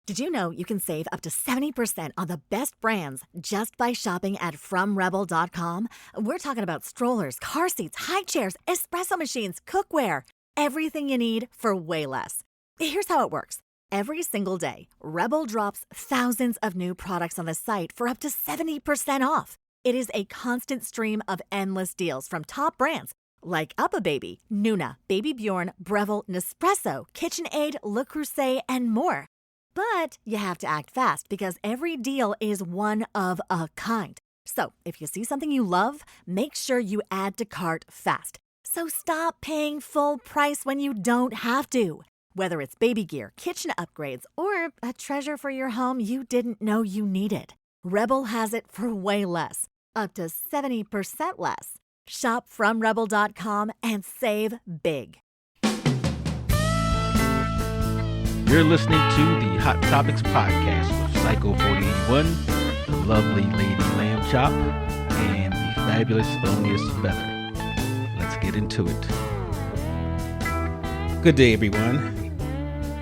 Did you know you can save up to 70% on the best brands just by shopping at FromRebel.com? We're talking about strollers, car seats, high chairs, espresso machines, cookware, everything you need for way less. Here's how it works. Every single day, Rebel drops thousands of new products on the site for up to 70% off. It is a constant stream of endless deals from top brands like UPPAbaby, Nuna, Baby Bjorn, Breville, Nespresso, KitchenAid, Le Creuset, and more. But you have to act fast because every deal is one of a kind. So if you see something you love, make sure you add to cart fast. So stop paying full price when you don't have to. Whether it's baby gear, kitchen upgrades, or a treasure for your home you didn't know you needed, Rebel has it for way less, up to 70% less. Shop from Rebel.com and save big. You're listening to the Hot Topics Podcast with Psycho 4081, the lovely Lady Lamb Chop, and the fabulous Thelonious Feather. Let's get into it. Good day, everyone.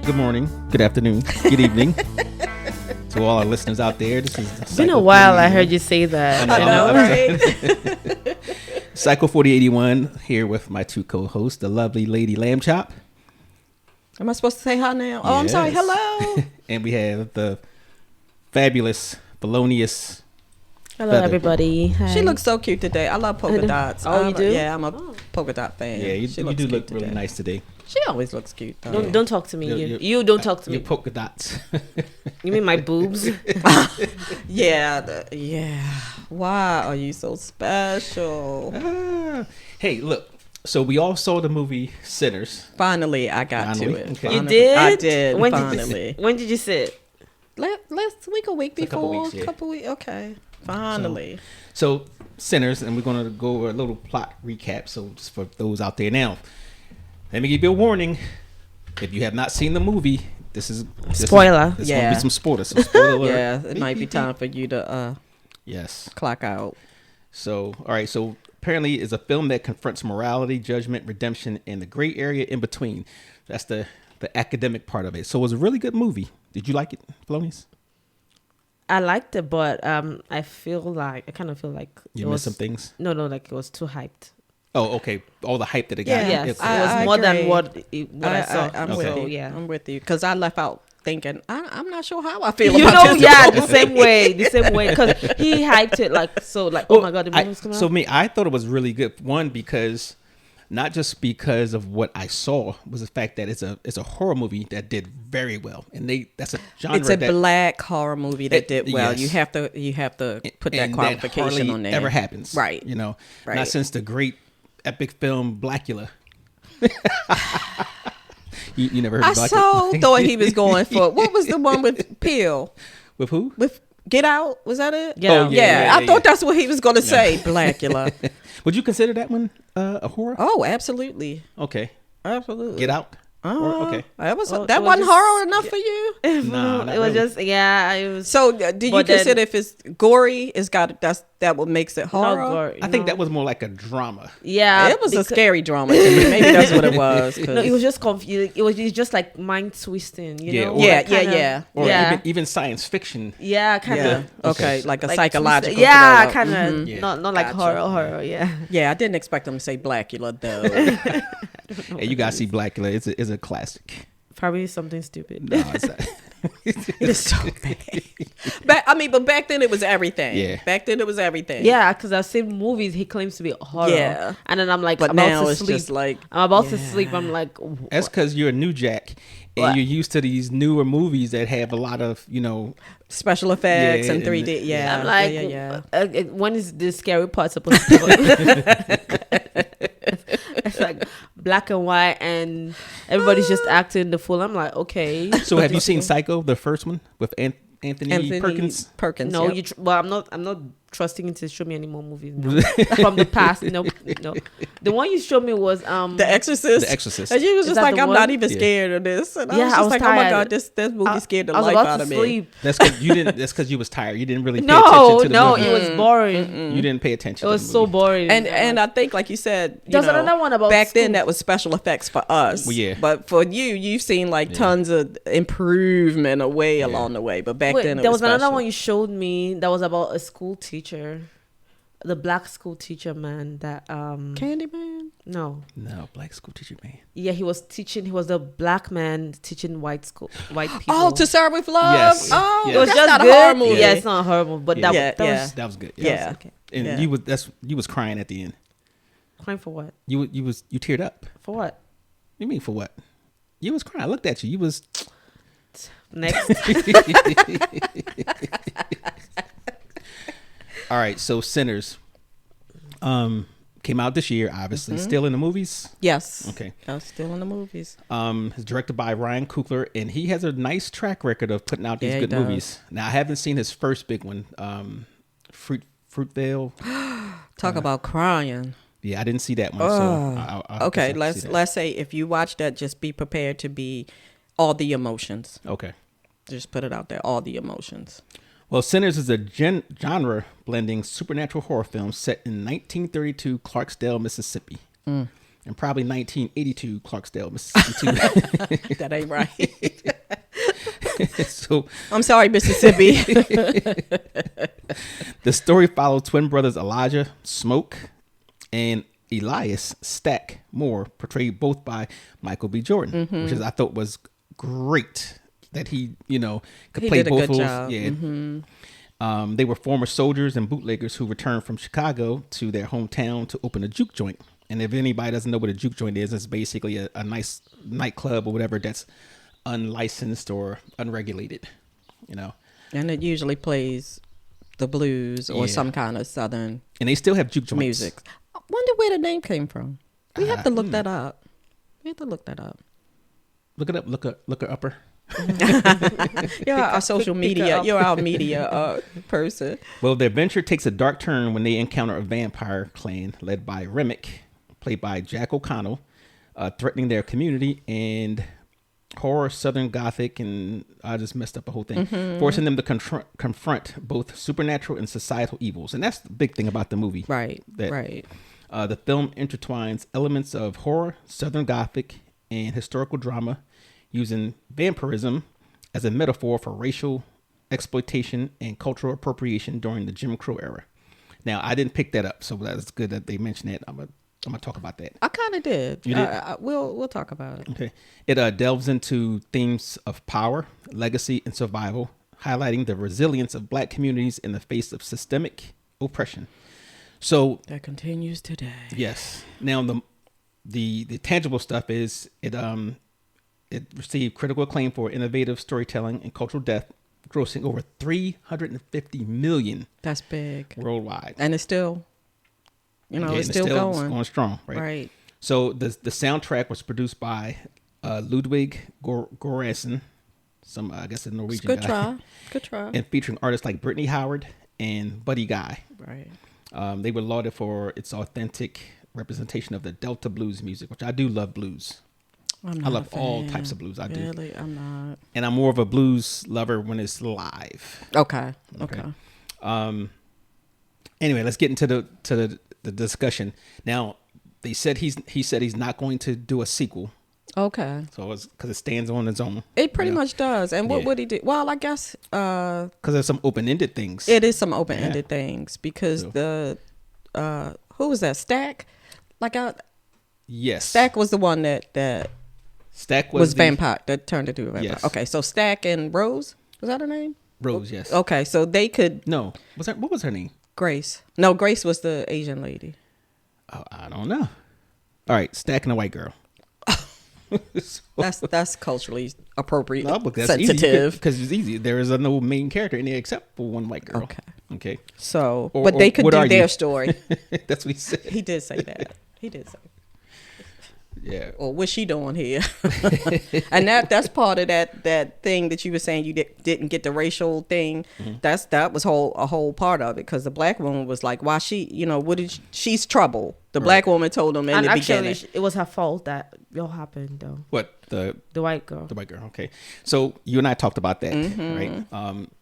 Good morning, good afternoon, good evening. To all our listeners out there, this is It's been a while I heard you say that. I know, right? Psycho 4081 here with my two co-hosts, the lovely Lady Lamb Chop. Am I supposed to say hi now? Oh, I'm sorry. Yes. Hello. And we have the fabulous Thelonious. Hello, Feather. everybody. Hi. She looks so cute today. I love polka dots. Oh, you do? Yeah, I'm a polka dot fan. Yeah, you She do looks look cute really today. nice today. She always looks cute, though. Don't talk to me. You don't talk to Your me. polka dots. You mean my boobs? Yeah. Why are you so special? Hey, look. So we all saw the movie Sinners. Finally, I got Finally? to it. Okay. You Finally. did? I did. When finally. When did you sit? Last week, a week It's a couple before, weeks, yeah. couple weeks. Okay. Finally. So Sinners, and we're going to go over a little plot recap. So just for those out there now, let me give you a warning. If you have not seen the movie, this is Spoiler. There's going to Yeah. be some spoilers. So spoiler alert. Yeah, it might be time for you to Yes. clock out. So, all right. So apparently it's a film that confronts morality, judgment, redemption, and the gray area in between. That's the academic part of it. So it was a really good movie. Did you like it, Thelonious? I liked it, but I kind of feel like You it missed was some things? No, like it was too hyped. Oh, okay. All the hype that it got. Yeah. Yes, Okay. it was I more agree. than what I saw. I'm Okay. with you. Yeah. I'm with you. Because I left out thinking, I'm not sure how I feel You about know, this. yeah, the same way, because he hyped it like oh my god, the movie's coming So out. I thought it was really good. One, because not just because of what I saw, was the fact that it's a horror movie that did very well, and that's a genre It's a that black horror movie that did well. yes. You have to put that and qualification hardly on there. ever happens, Right. You know, Right. not since the great epic film Blackula. you never heard I of Blackula? so thought he was going for what was the one with Peel With who? with Get Out? Was that it? Get Oh, Out. yeah. I thought that's what he was going to say. Blackula. Would you consider that one a horror? Oh, absolutely, Okay, absolutely. Get Out. Horror? Okay. That was Oh, that it was wasn't just- horror enough for you. Nah, not It was really. just it was So, do you But then- consider if it's gory, it's got that what makes it horror? not gore. I think no. that was more like a drama. Yeah, It was a because- scary drama to me. Maybe that's what it was. 'cause- No, it was just confusing. It was just like mind twisting, you Yeah, know? or- Yeah, Like kinda- yeah. Or yeah. even science fiction. Yeah, kind yeah. of. Okay. Like a like psychological. twisted. Yeah, thriller. kind of. Mhm. Yeah. Not like Gotcha. horror. Yeah. Yeah, I didn't expect them to say Blackula though. Hey, you gotta see Blackula. It's a classic. Probably something stupid. No, it's not. It's so bad. But back then it was everything. Yeah. Back then it was everything. Yeah, because I've seen movies. He claims to be horror. Yeah. and then I'm like, But about now to it's sleep. just like I'm about to yeah. sleep. I'm like, That's because you're a new jack, and What? you're used to these newer movies that have a lot of special effects Yeah, and 3D. and- Yeah. I'm like, yeah. When is the scary part supposed to come? It's like black and white, and everybody's just acting the fool. I'm like, okay. So have you seen Psycho, the first one with Anthony Perkins? Perkins. No, yep. well, I'm not trusting you to show me any more movies from the past. No. The one you showed me was The Exorcist. The Exorcist. And she was Is just that like, the I'm one? not even Yeah. scared of this. And I Yeah, was I just was like, oh my tired. God, this movie scared the I was life about out to of me. sleep. That's because you didn't. That's because you was tired. You didn't really pay No, attention to the no, movie. it was boring. You didn't pay attention. It to was the so movie. boring. And I think, like you said, There's another one about back then school. that was special effects for us. Well, yeah. But for you've seen like tons of improvement along the way. But back Wait, then it there was was another special. one you showed me that was about a school teacher, the black school teacher man. That Candyman. no, No, black school teacher man. yeah, he was teaching. He was a black man teaching white people. Oh, To Serve with Love. Yes. Oh, Yes. It was that's just not good. a horror movie. Yeah, it's not a horror movie, but Yeah. that Yeah, was That was good. Yeah. okay. And Yeah. you was crying at the end. Crying for what? You teared up. For what? You mean for what? You was crying. I looked at you. You was. Next. All right. So Sinners, came out this year. Obviously, still in the movies. Yes. Okay. I was still in the movies. It's directed by Ryan Coogler, and he has a nice track record of putting out these Yeah, he good does. movies. Now, I haven't seen his first big one, Fruitvale. Talk about crying. Yeah, I didn't see that one. So I'll Okay, see that. let's say if you watch that, just be prepared to be all the emotions. Okay. Just put it out there, all the emotions. Well, Sinners is a genre blending supernatural horror film set in 1932 Clarksdale, Mississippi, and probably 1982 Clarksdale, Mississippi too. That ain't right. So I'm sorry, Mississippi. the story follows twin brothers Elijah Smoke and Elias Stack Moore, portrayed both by Michael B. Jordan, which I thought was great that he could He play did a both good roles. job. Yeah. They were former soldiers and bootleggers who returned from Chicago to their hometown to open a juke joint. And if anybody doesn't know what a juke joint is, it's basically a nice nightclub or whatever that's unlicensed or unregulated, And it usually plays the blues or Yeah. some kind of southern And they still have juke joints. music. I wonder where the name came from. We have to look that up. We have to look that up. Look it up. Look her upper. You're our social media. You're our media person. Well, their adventure takes a dark turn when they encounter a vampire clan led by Remick, played by Jack O'Connell, threatening their community, and horror, Southern Gothic, and I just messed up the whole thing, forcing them to confront both supernatural and societal evils. And that's the big thing about the movie. Right. That, Right. The film intertwines elements of horror, Southern Gothic, and historical drama, using vampirism as a metaphor for racial exploitation and cultural appropriation during the Jim Crow era. Now, I didn't pick that up, so that's good that they mentioned it. I'm gonna talk about that. I kind of did. You did? We'll talk about it. Okay. It delves into themes of power, legacy, and survival, highlighting the resilience of Black communities in the face of systemic oppression. So, That continues today. yes. Now, the tangible stuff is it received critical acclaim for innovative storytelling and cultural depth, grossing over $350 million That's big. worldwide. And it's still, Yeah, it's and still it's going. strong, right? Right. So the soundtrack was produced by Ludwig Göransson, I guess a Norwegian Good guy, try. Good try. and featuring artists like Brittany Howard and Buddy Guy. Right. They were lauded for its authentic representation of the Delta blues music, which I do love blues. I'm I not love a all fan. types of blues. I do. Really, I'm not. And I'm more of a blues lover when it's live. Okay. Anyway, let's get into the discussion. Now, he said he's not going to do a sequel, Okay. so it's because it stands on its own. It pretty much does. And what Yeah. would he do? Well, I guess Because there's some open-ended things. it is some open-ended things because So. the who was that? Stack? Yes. Stack was the one that Stack was the vampire that turned into a vampire. Yes. Okay, so Stack and Rose, was that her name? Rose. Yes. Okay, so they could No. What was her name? Grace. No, Grace was the Asian lady. Oh, I don't know. All right, Stack and a white girl. That's culturally appropriate, No, but that's sensitive. because it's easy. There is no main character in there except for one white girl. Okay. So, Or- but or they could what do are their you? story. That's what he said. He did say that. He did say. Yeah. Or what's she doing here? And that's part of that thing that you were saying you didn't get the racial thing. That was a whole part of it, because the black woman was like, why she, she's trouble. The black woman told him in And the actually, beginning. it was her fault that it all happened, though. What the white girl. The white girl. Okay. So you and I talked about that, right?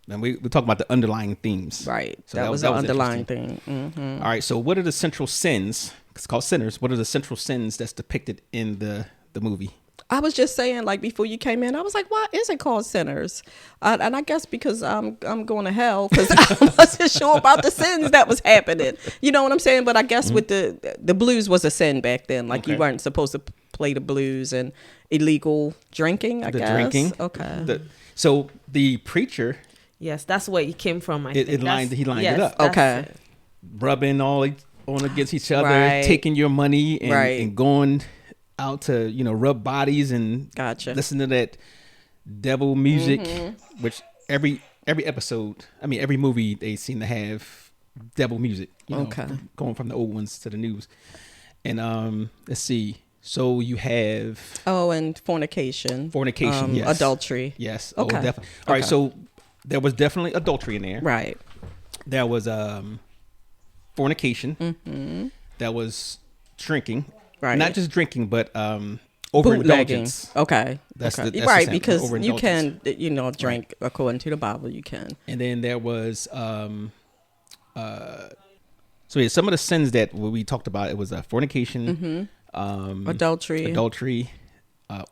And we talked about the underlying themes. Right. So that was the underlying interesting. thing. All right. So what are the central sins? It's called sinners. What are the central sins that's depicted in the movie? I was just saying, like, before you came in, I was like, why is it called sinners? And I guess because I'm going to hell, because I wasn't sure about the sins that was happening. You know what I'm saying? But I guess with the blues was a sin back then. Like, you weren't supposed to play the blues, and illegal drinking, I guess. The drinking. Okay. So the preacher. Yes, that's where he came from, I think. He lined yes, it up. that's Okay. it. Rubbing all on against each other, Right. taking your money and, Right. and going out to, rub bodies and Gotcha. listen to that devil music, which every episode, every movie, they seem to have devil music, Okay. going from the old ones to the news. And let's see. So you have Oh, and fornication. yes. Adultery. Yes. Okay. Oh, definitely. All right. Okay. So there was definitely adultery in there. Right. There was fornication. There was drinking. Right. Not just drinking, but Bootlegging. overindulgence. Okay. That's okay. the Right, example, because you overindulgence. can, drink according to the Bible. You can. And then there was so yeah, some of the sins that we talked about. It was fornication, Adultery.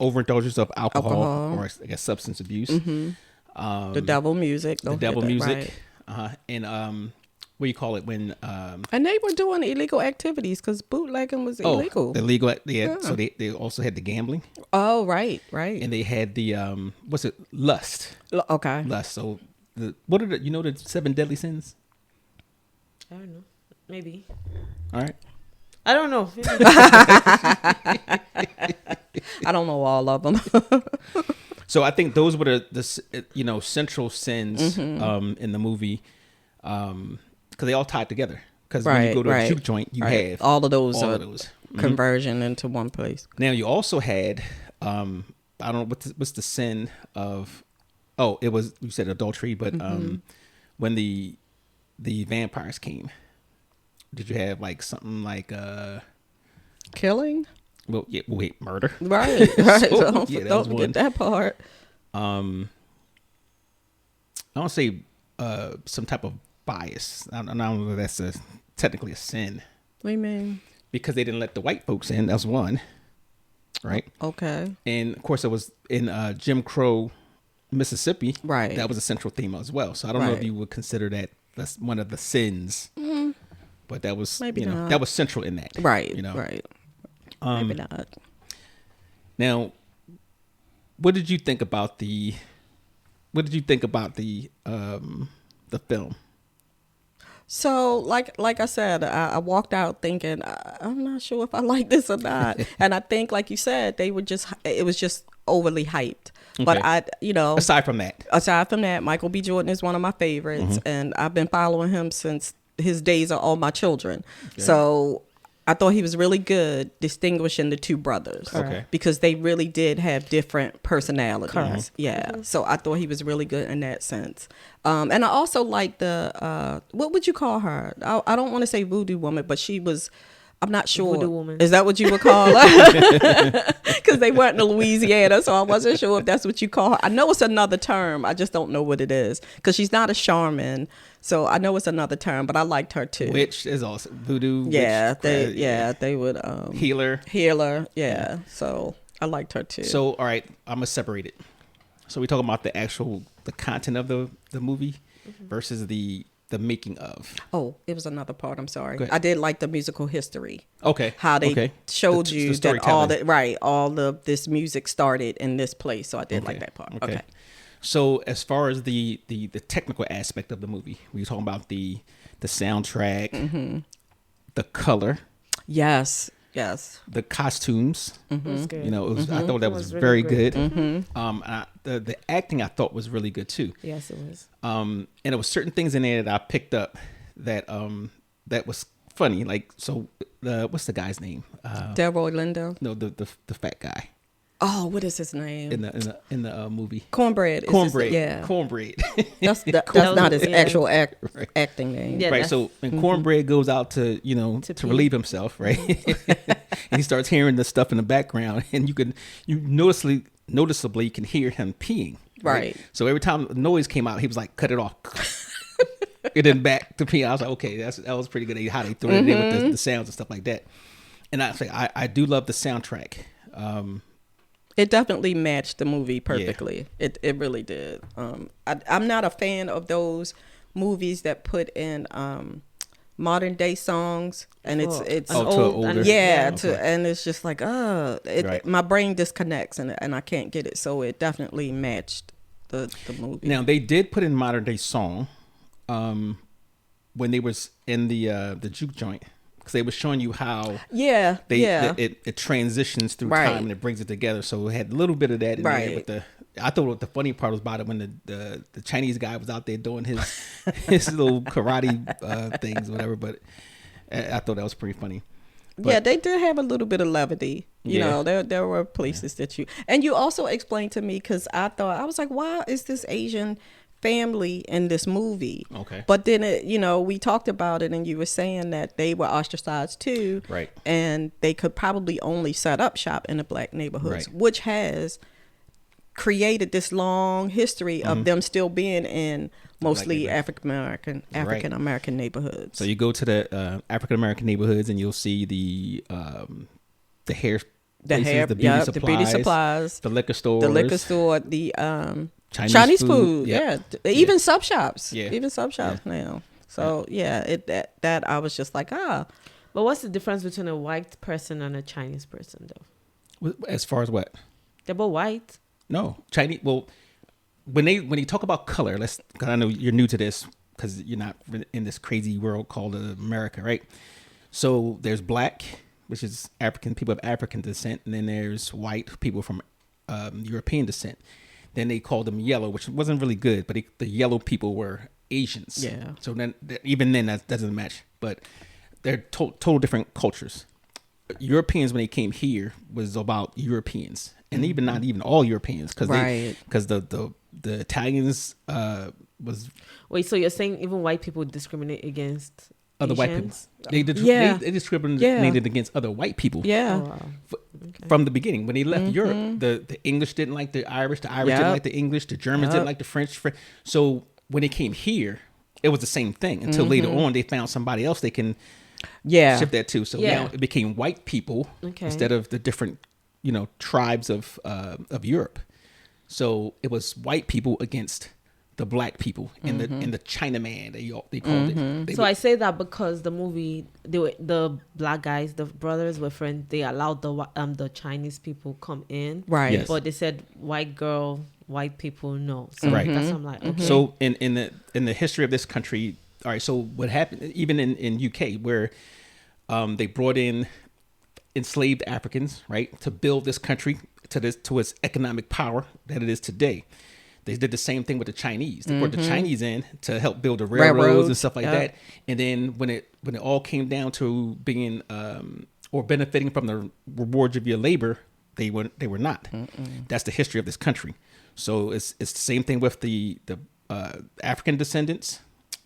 overindulgence of alcohol, Alcohol. or I guess substance abuse. The devil music. The Don't devil hit that, music, right. and what do you call it when And they were doing illegal activities, because bootlegging was illegal. illegal. Yeah. So they also had the gambling, Oh, right. and they had the what's it, lust. Okay. Lust. So what are the 7 deadly sins? I don't know. Maybe. All right. I don't know. I don't know all of them. So I think those were the central sins in the movie, because they all tied together. Because when you go to a juke joint, you have all of those. all of those. Conversion into one place. Now you also had I don't know what's the sin of. Oh, it was, you said adultery, but when the vampires came, did you have like something like Killing. well, yeah, wait, murder? Right. Right. So, Don't yeah, that was one. forget that part. I don't say some type of bias. I don't know if that's technically a sin, What do you mean? because they didn't let the white folks in. That's one, right? Okay. And of course, it was in Jim Crow, Mississippi. Right. That was a central theme as well. So I don't know if Right. you would consider that's one of the sins, but that was Maybe not. that was central in that. Right. You know. Right. Maybe not. Now, what did you think about the film? So, like I said, I walked out thinking, I'm not sure if I like this or not. And I think, like you said, it was just overly hyped. But Okay. Aside from that, Michael B. Jordan is one of my favorites, and I've been following him since his days are All My Children. Okay. So I thought he was really good distinguishing the two brothers. Okay. Because they really did have different personalities. Correct. Yeah. So I thought he was really good in that sense. And I also like the, what would you call her? I don't want to say voodoo woman, but she was, I'm not sure. Voodoo woman. Is that what you would call her? Because they weren't in Louisiana, so I wasn't sure if that's what you call her. I know it's another term. I just don't know what it is. Because she's not a shaman. So I know it's another term, but I liked her too. witch is also voodoo. Yeah, witch, they would healer. Yeah. So I liked her too. So all right, I'm gonna separate it. So we're talking about the content of the movie versus the making of. Oh, it was another part. I'm sorry. Go ahead. I did like the musical history. Okay. How they Okay. showed The you that storytelling. all of this music started in this place. So I did like that part. Okay. So as far as the technical aspect of the movie, we were talking about the soundtrack, the color, Yes. the costumes. It was good. You know, it was, I thought that was really very great. good. The acting I thought was really good too. Yes, it was. And there was certain things in there that I picked up that that was funny. Like, so what's the guy's name? Delroy Lindo. No, the fat guy Oh, what is his name? in the movie. Cornbread. Is Cornbread. yeah. Cornbread. That's That not was- his yeah. actual Right. acting name. Yeah. Right. that's- So when Cornbread goes out to To to pee. relieve himself, right, and he starts hearing the stuff in the background, and you noticeably can hear him peeing. Right. So every time the noise came out, he was like, "Cut it off." And then back to pee. I was like, "Okay, that was pretty good." How they threw it in with the sounds and stuff like that. And I do love the soundtrack. It definitely matched the movie perfectly. It really did. I'm not a fan of those movies that put in modern day songs, and it's Oh, to older. yeah, Okay. and it's just like Right. my brain disconnects and I can't get it. So it definitely matched the movie. Now they did put in modern day song, when they was in the juke joint, because they was showing you how it transitions through Right. time and it brings it together. So it had a little bit of that in Right. there. But I thought what the funny part was about it when the Chinese guy was out there doing his little karate things, whatever. But I thought that was pretty funny. Yeah, they did have a little bit of levity. You Yeah. know, there were places that you also explained to me, because I was like, why is this Asian family in this movie? Okay. But then we talked about it, and you were saying that they were ostracized too, Right. And they could probably only set up shop in the black neighborhoods, Right. which has created this long history of them still being in mostly neighborhood. African American neighborhoods. So you go to the African American neighborhoods and you'll see the hair, places, the beauty supplies, the liquor stores, the Chinese Chinese food, food, yep. yeah, even sub shops, Yeah. even sub shops now. So that I was just like, But what's the difference between a white person and a Chinese person, though? As far as what? They're both white. No, Chinese. Well, when you talk about color, cause I know you're new to this because you're not in this crazy world called America, right? So there's black, which is African people of African descent, and then there's white people from European descent. Then they called them yellow, which wasn't really good, but the yellow people were Asians. Yeah. So then even then that doesn't match, but they're total different cultures. Europeans, when they came here, was about Europeans, and even not even all Europeans, because Right. the Italians was Wait, so you're saying even white people discriminate against other white people. Asians? They discriminated against other white people. yeah, Oh, wow. From the beginning, when they left Europe, the English didn't like the Irish didn't Yep. like the English, the Germans didn't like the French. So when they came here, it was the same thing until later on they found somebody else they can shift that to. So Yeah. now it became white people Okay. instead of the different tribes of Europe. So it was white people against the black people in the Chinaman they called it. They So I say that because the movie, the black guys, the brothers were friends. They allowed the Chinese people come in, right. Yes. But they said white girl, white people no. So Right. that's why I'm like, okay. So in the history of this country, all right. So what happened even in UK where they brought in enslaved Africans, right, to build this country to its economic power that it is today. They did the same thing with the Chinese. They brought the Chinese in to help build the railroads and stuff like Yep. that. And then when it all came down to being or benefiting from the rewards of your labor, they were not. That's the history of this country. So it's the same thing with the African descendants,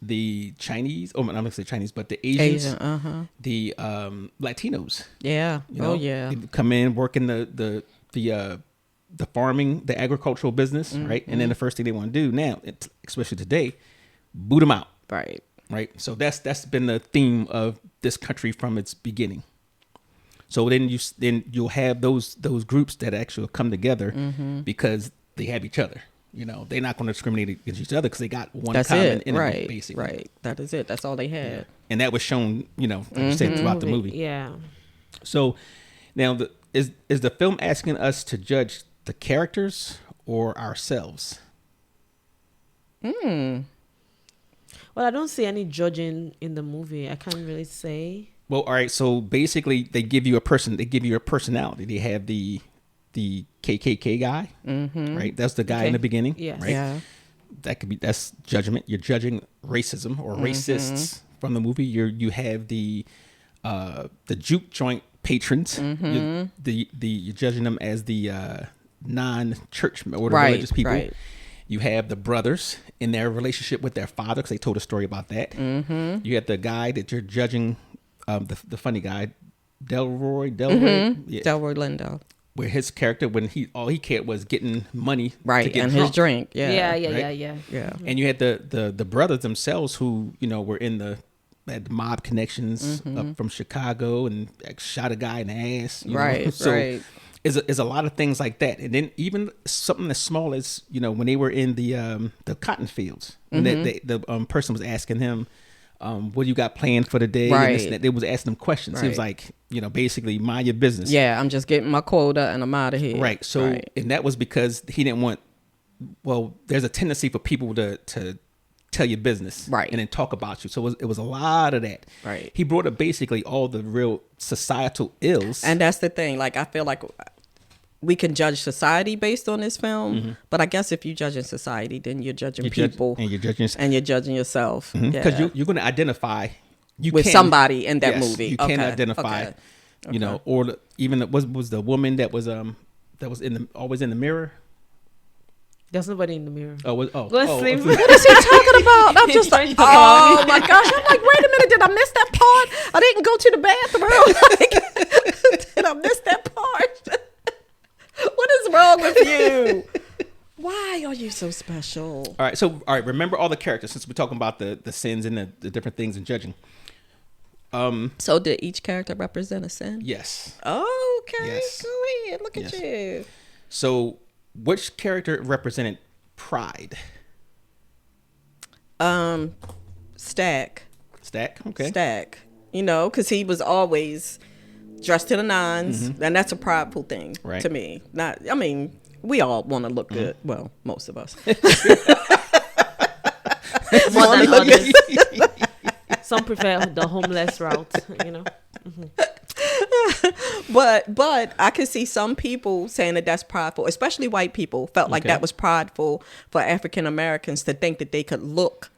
the Chinese. Oh, I'm not gonna say Chinese, but the Asians, the Latinos. Yeah. You know, they come in, work in the farming, the agricultural business, right? And then the first thing they want to do now, especially today, boot them out, Right. right? So that's been the theme of this country from its beginning. So then you'll have those groups that actually come together because they have each other. You know, they're not going to discriminate against each other because they got one That's common it. enemy, Right. basically. Right. That is it. That's all they had. And that was shown, like you said, throughout the movie. Yeah. So now, is the film asking us to judge the characters or ourselves? Well, I don't see any judging in the movie. I can't really say. Well, all right. So basically, they give you a personality. They have the KKK guy, right? That's the guy in Okay. the beginning, Yes. right? Yeah. That's judgment. You're judging racism or racists from the movie. You have the the juke joint patrons. You're judging them as the non-church or the religious people. Right. You have the brothers in their relationship with their father, because they told a story about that. You have the guy that you're judging, the funny guy, Delroy, yeah, Delroy Lindo. where his character, when all he cared was getting money, to Right, get and drunk. his drink. Yeah. Right? Yeah. And you had the brothers themselves who, were had mob connections up from Chicago and shot a guy in the ass. Right, So right. is a lot of things like that. And then even something as small as, when they were in the cotton fields, and the person was asking him, what do you got planned for the day? Right. And this and that. They was asking him questions. He was Right. like, basically mind your business. Yeah, I'm just getting my quota and I'm out of here. Right. So, Right. and that was because he didn't want, there's a tendency for people to tell your business. Right. And then talk about you. So it was a lot of that. Right. He brought up basically all the real societal ills. And that's the thing. Like, I feel like we can judge society based on this film, but I guess if you're judging society, then you're judging people and you're judging and you're judging yourself. because Yeah. you're going to identify with somebody in that movie. You can Okay, identify, okay. or even was the woman that was always in the mirror. There's nobody in the mirrar. Go sleep. What is he talking about? I'm just like, He's talking oh my gosh. I'm like, wait a minute. Did I miss that part? I didn't go to the bathroom. Like, did I miss that part? What is wrong with you? Why are you so special? All right. Remember all the characters, since we're talking about the sins and the different things in judging. So did each character represent a sin? Yes. Oh, okay. Yes. Go ahead. Look at Yes. you. So, which character represented pride? Stack. Stack. Okay. Stack. Because he was always dressed to the nines, and that's a prideful thing Right. to me. We all want to look good. Well, most of us. More than Look others. Some prefer the homeless route, But I could see some people saying that that's prideful, especially white people felt like Okay. that was prideful for African Americans to think that they could look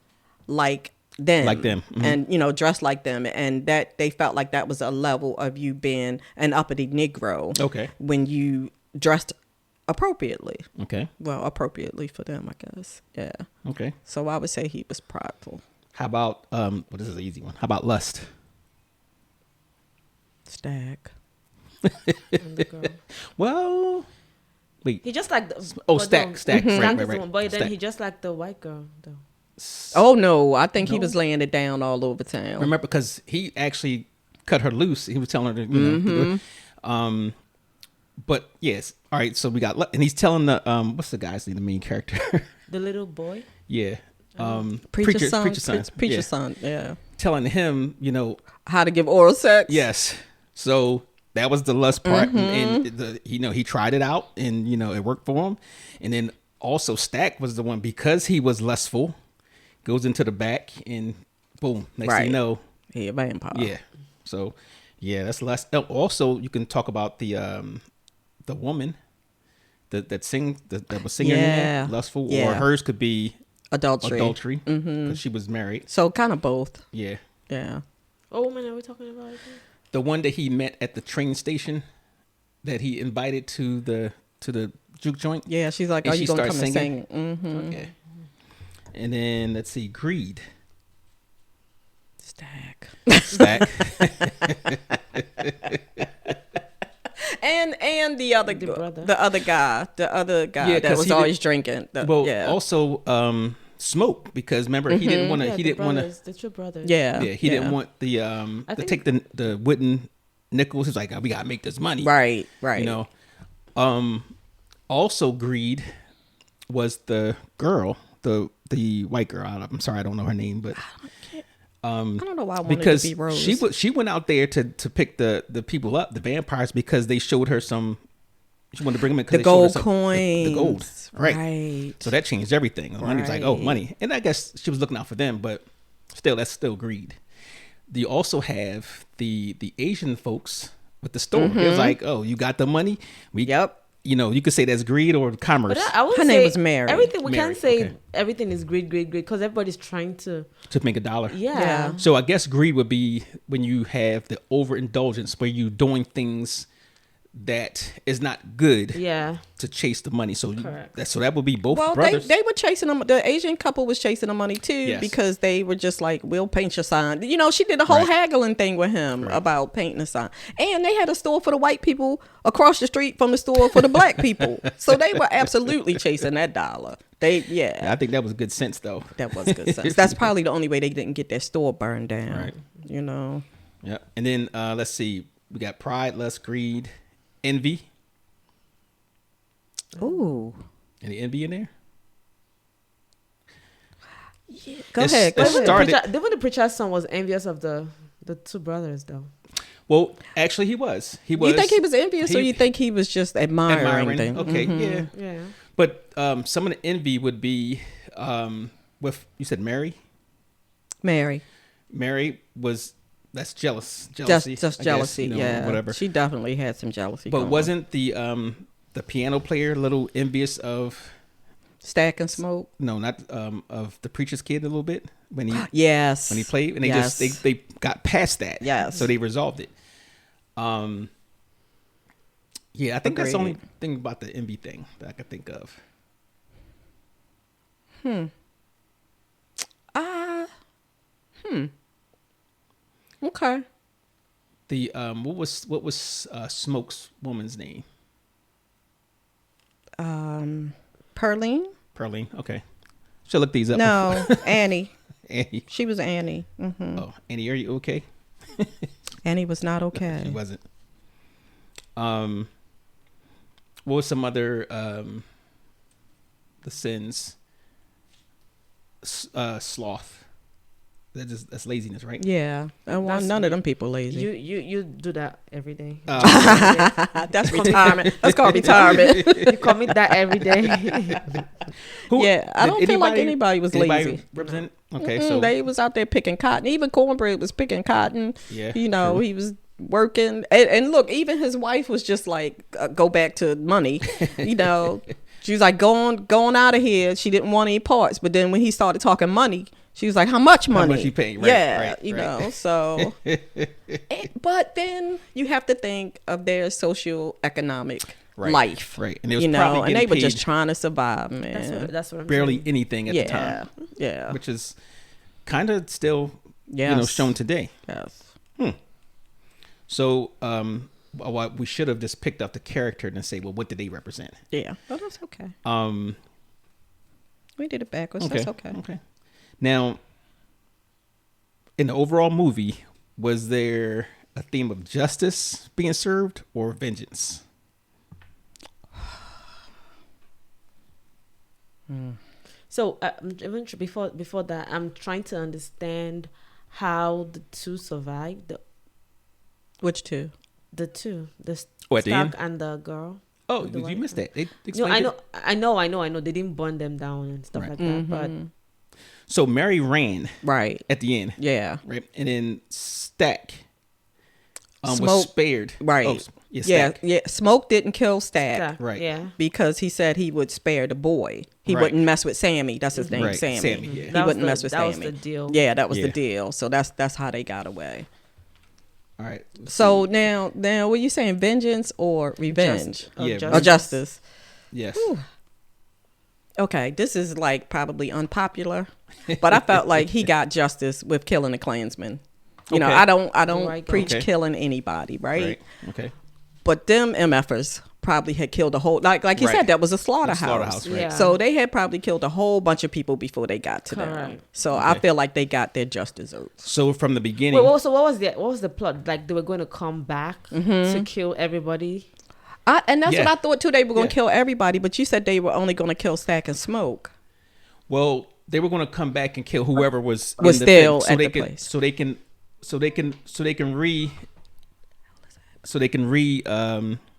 like them. Like them. Mhm. And, dress like them. And that they felt like that was a level of you being an uppity Negro. Okay. When you dressed appropriately. Okay. Well, appropriately for them, I guess. Yeah. Okay. So I would say he was prideful. How about this is an easy one. How about lust? Stack. And the girl. Well, wait. He just like Stack. Stack Right. is the one, but then Stack. he just like the white girl though. Oh, no. I think he was laying it down all over town. Remember, because he actually cut her loose. He was telling her to, but yes. All right. So we got, and he's telling the what's the guy's name? The main character. The little boy. Yeah. Preacher's son. Yeah. Son. Yeah. Telling him, How to give oral sex. yes. So that was the lust part, and he tried it out, and it worked for him. And then also Stack was the one, because he was lustful, goes into the back, and boom, next thing you know, He a vampire. yeah. So yeah, that's lust. Oh, also, you can talk about the woman that was singing in there, lustful, or Yeah. hers could be Adultery. because she was married. So kind of both. Yeah. Yeah. What woman are we talking about again? The one that he met at the train station, that he invited to the juke joint. Yeah. She's like, And "Are she you gonna come starts and sing?" singing? Okay. And then let's see, greed. Stack. Stack. And the other brother. the other guy Yeah, that 'cause was he always did- drinking. Also smoke, because remember he didn't want to. Yeah, He the didn't want to. brothers, the two brothers. Yeah. Yeah, he didn't want the I to think- take the wooden nickels. He's like, oh, we gotta make this money. Right. Also greed was the girl, the white girl. I'm sorry, I don't know her name, but I don't know why I wanted because to be Rose. she went out there to pick the people up, the vampires, because they showed her some. She wanted to bring them in the because they showed her gold coins. the gold, right? Right. So that changed everything. The money was like, oh, Right. money, and I guess she was looking out for them, but still, that's still greed. You also have the Asian folks with the store. It was like, oh, you got the money. Yep. you could say that's greed or commerce But I would Her say name was Mary. Everything we Mary, can't say okay. everything is greed because everybody's trying to. to make a dollar. Yeah. So I guess greed would be when you have the overindulgence where you're doing things that is not good Yeah. to chase the money. So Correct. that would be both Well, brothers. they were chasing them. The Asian couple was chasing the money too Yes. because they were just like, "We'll paint your sign." She did a whole Right. haggling thing with him about painting the sign, and they had a store for the white people across the street from the store for the black people. So they were absolutely chasing that dollar. I Yeah, think that was good sense though. that was good sense. That's probably the only way they didn't get their store burned down. Right. Yeah. And then let's see. We got pride, lust, greed, envy. Ooh, Any envy in there? go It's- ahead. Go it ahead. started- Even the preacher's son was envious of the two brothers, though. Well, actually, he was. He was. You think he was envious, or he- you think he was just admiring them? Okay, yeah. Yeah. But some of the envy would be with you said Mary. Mary. Mary that's jealousy. Just I jealousy, guess, yeah. whatever. She definitely had some jealousy. But going wasn't the piano player a little envious of? on. Stack and Smoke? No, not of the preacher's kid a little bit when he Yes. when he played, and Yes. they got past that. Yes. So they resolved it. Yeah, I think that's the only Agreed. thing about the envy thing that I could think of. Okay. The what was Smoke's woman's name? Pearline? Pearline. Okay, should look these up. No, Annie. Annie. She was Annie. Oh, Annie, are you okay? Annie was not She okay. wasn't. What was some other the sins? Sloth. That's laziness, right? Yeah. None of them people lazy. You do that every day. That's retirement. That's called retirement. You call me that every day. Yeah, I did don't feel like anybody was lazy. Represent? Okay, Mm, so they was out there picking cotton. Even Cornbread was picking cotton. Yeah, True. He was working. And look, even his wife was just like, go back to money. She was like, go on out of here. She didn't want any parts. But then when he started talking money, she was like, how much money? much you paying? Right, Yeah, right. so. But then you have to think of their socioeconomic life. Right. And they was probably and they getting were just paid trying to survive, man. That's what I'm barely saying. anything at the time, Yeah. which is kind of still Yes. shown today. Yes. So we should have just picked up the character and say, well, what did they represent? Yeah. But that's okay. We did it backwards. Okay. That's okay. Okay. Now, in the overall movie, was there a theme of justice being served or vengeance? So even before that, I'm trying to understand how the two survived. Which two? The two, the Oh, at the Stark end? and the girl. Oh, The you white missed one. that. They No, explained it. I know. They didn't burn them down and stuff Right. like that. But So Mary ran Right. at the end, Yeah. right? And then Stack was Smoke- spared. Right. Oh, Yeah. Stack. Yeah. Smoke didn't kill Stack yeah, Right. Yeah, because he said he would spare the boy. He Right. wouldn't mess with Sammy. That's his name, Right. Sammy. Sammy, yeah. He That was wouldn't the- mess with that was Sammy. the deal. Yeah, that was Yeah. the deal. So that's how they got away. All right. So now, were you saying vengeance or revenge? Yeah, Justice. Or justice? Yes. Okay, this is like probably unpopular, but I felt like he got justice with killing the Klansmen. You know, Okay. I don't Right. preach Okay. killing anybody, right? Right. Okay. But them MFers probably had killed a whole like you Right. said, that was a slaughterhouse. slaughterhouse, right. Yeah. So they had probably killed a whole bunch of people before they got to them. Correct. So I feel like they got their just desserts. So from the beginning, Wait, what was the plot? Like they were going to come back to kill everybody. And that's Yeah. what I thought too. They were going to Yeah. kill everybody, but you said they were only going to kill Stack and Smoke. well, they were going to come back and kill whoever was Was in the still thing, at they the can, place. So they can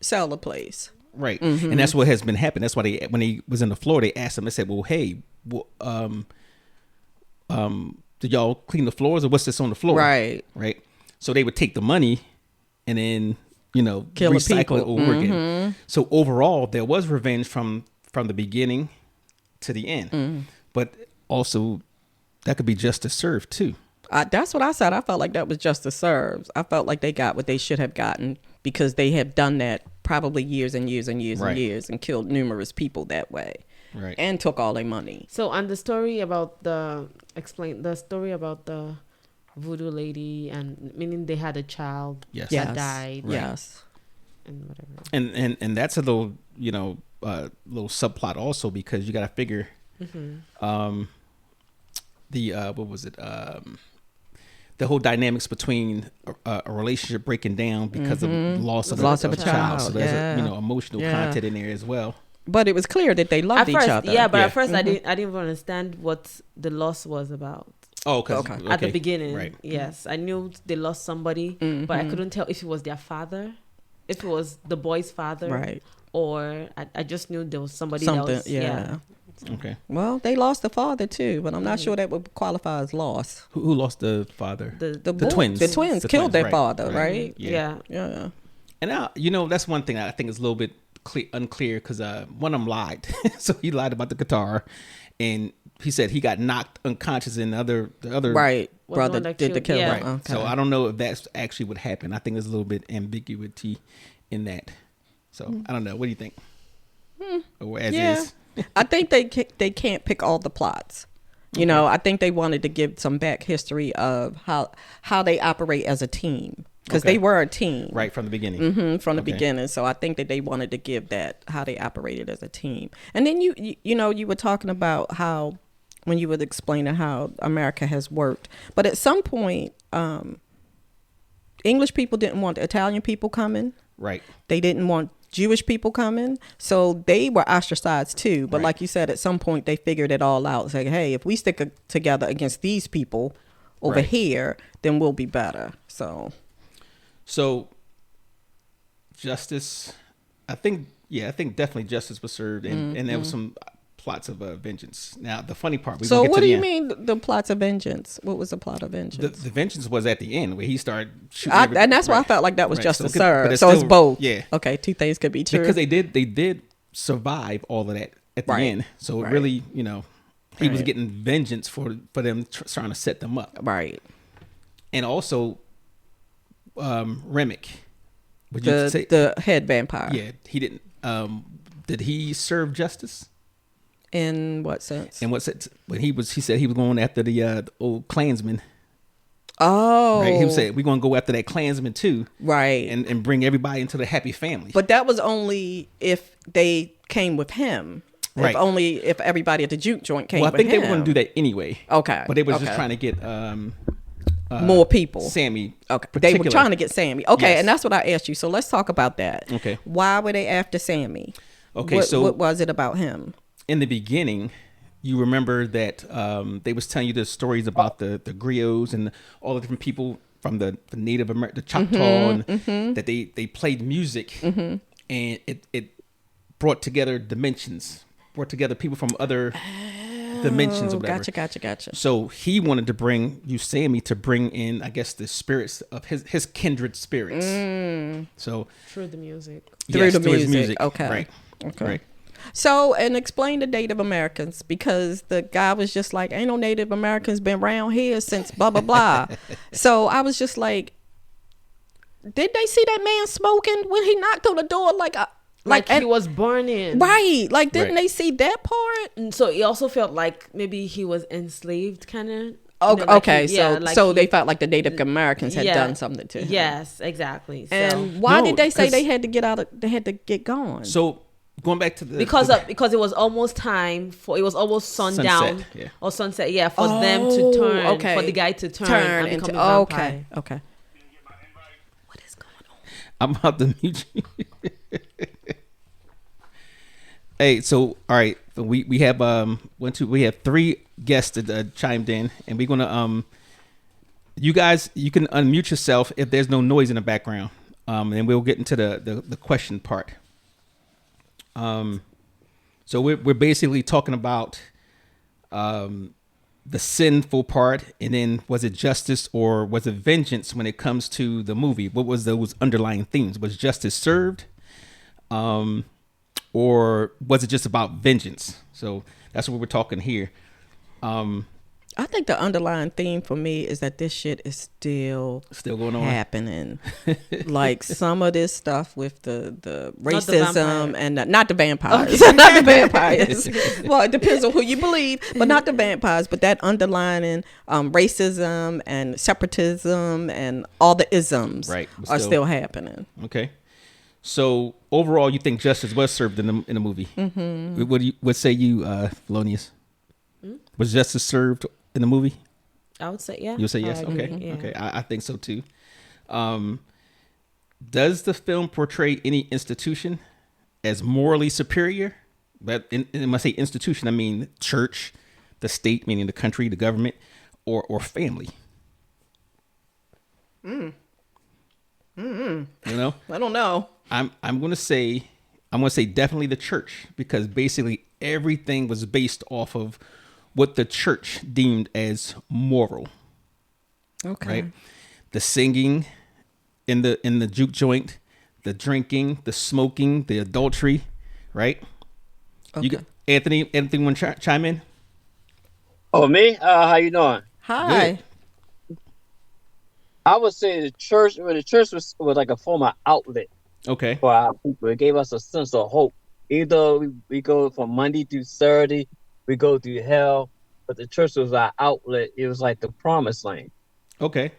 Sell the place. right, and that's what has been happening. That's why when he was in the floor, they asked him. They said, "Well, hey, did y'all clean the floors or what's this on the floor?" Right. Right. So they would take the money and then Killing recycle it people. over again. So overall, there was revenge from the beginning to the end, but also that could be justice served too. That's what I said. I felt like that was justice served. I felt like they got what they should have gotten because they have done that probably years and years and years Right. and years and killed numerous people that way. Right. And took all their money. So on the story about the voodoo lady, and meaning they had a child Yes. that died. Yes. And whatever. And that's a little little subplot also, because you got to figure the what was it the whole dynamics between a relationship breaking down because of loss of a child. So there's Yeah. emotional Yeah. content in there as well. But it was clear that they loved each other. Yeah, but Yeah. at first I didn't even understand what the loss was about. Oh, okay. At the beginning, Right. yes, I knew they lost somebody, but I couldn't tell if it was their father, if it was the boy's father, Right. or I just knew there was somebody Something, else. yeah. Okay. Well, they lost the father too, but I'm not sure that would qualify as loss. Who lost the father? The twins. The twins The killed twins, their right, father, right. right? yeah. Yeah. And now, that's one thing I think is a little bit unclear, because one of them lied. So he lied about the guitar, and he said he got knocked unconscious, and the other Right. Was Brother the one that did the killed- killing. yeah. Right. Okay. So I don't know if that's actually what happened. I think there's a little bit ambiguity in that. So I don't know. What do you think? Or as Yeah. is. I think they can't pick all the plots. I think they wanted to give some back history of how they operate as a team, because Okay. they were a team Right from the beginning. from the Okay. beginning. So I think that they wanted to give that how they operated as a team. And then you were talking about how when you were explaining how America has worked, but at some point, English people didn't want Italian people coming. Right. They didn't want Jewish people coming, so they were ostracized too. But Right. like you said, at some point they figured it all out. Say, hey, if we stick together against these people over Right. here, then we'll be better. So justice, I think definitely justice was served, and there was some plots of vengeance. Now, the funny part. So what do you mean? mean the plots of vengeance? What was the plot of vengeance? The vengeance was at the end, where he started shooting. And that's why I right. felt like that was Right. justice So served. but So it's still- both. Yeah. Okay, two things could be true. Because they did survive all of that at the Right. end. So it Right. really, he was Right. getting vengeance for them trying to set them up. Right. And also, Remick. Would you say? The head vampire. Yeah, he didn't. Did he serve justice? In what sense? And what's it? When he said he was going after the old Klansman. Oh. Right? He said we're going to go after that Klansman too, Right. and bring everybody into the happy family. But that was only if they came with him. Right. If everybody at the juke joint came well, I with think him. they were going to do that anyway. Okay. But they were just Okay. trying to get more people. Sammy. Okay. They were particular. trying to get Sammy. Okay, Yes. and that's what I asked you. So let's talk about that. Okay. Why were they after Sammy? Okay, What, so what was it about him? in the beginning, you remember that they was telling you the stories about the griots and all the different people from the Native American, the Choctaw, and that they played music, and it brought together dimensions, brought together people from other dimensions or whatever. Gotcha. So he wanted to bring Sammy to bring in, I guess, the spirits of his kindred spirits. So Through the music. Through the his music. Okay. Right. Okay. Right. So, and explain the Native Americans, because the guy was just like, ain't no Native Americans been around here since blah, blah, blah. So I was just like, did they see that man smoking when he knocked on the door? Like he was born in. Right. Like, didn't Right. they see that part? And so it also felt like maybe he was enslaved, kind of. Okay. So they felt like the Native Americans had done something to him. Yes, exactly. So, And why No, did they say 'cause- they had to get out? They had to get gone. So going back to the because it was almost time for, it was almost sundown Sunset, yeah. or sunset, for them to turn, okay. for the guy to turn and into become a vampire. okay. What is going on? I'm about to mute you. Hey, so all right, so we have we have 3 guests that chimed in, and we're gonna you guys, you can unmute yourself if there's no noise in the background, and we'll get into the question part. So we're basically talking about the sinful part, and then was it justice or was it vengeance when it comes to the movie? What was those underlying themes? Was justice served, or was it just about vengeance? So that's what we're talking here. I think the underlying theme for me is that this shit is still going on, happening. Like some of this stuff with the Not the racism vampire. and not the vampires, not the vampires. Well, it depends on who you believe, but not the vampires. But that underlying racism and separatism and all the isms Right, are still happening. Okay. So overall, you think justice was served in the movie? Mm-hmm. What say you, Felonious? Was justice served in the movie? I would say yeah. You'll say yes. I agree, Okay. yeah. Okay. I think so too. Does the film portray any institution as morally superior? But when I say institution, I mean church, the state, meaning the country, the government, or family. You know, I don't know. I'm gonna say definitely the church, because basically everything was based off of what the church deemed as moral. Okay. Right? The singing in the juke joint, the drinking, the smoking, the adultery, right? Okay. You got Anthony want to chime in? Oh, me? How you doing? Hi. I would say the church was like a form of outlet Okay. for our people. It gave us a sense of hope. Either we go from Monday through Saturday, we go through hell, but the church was our outlet. It was like the promised land. Okay.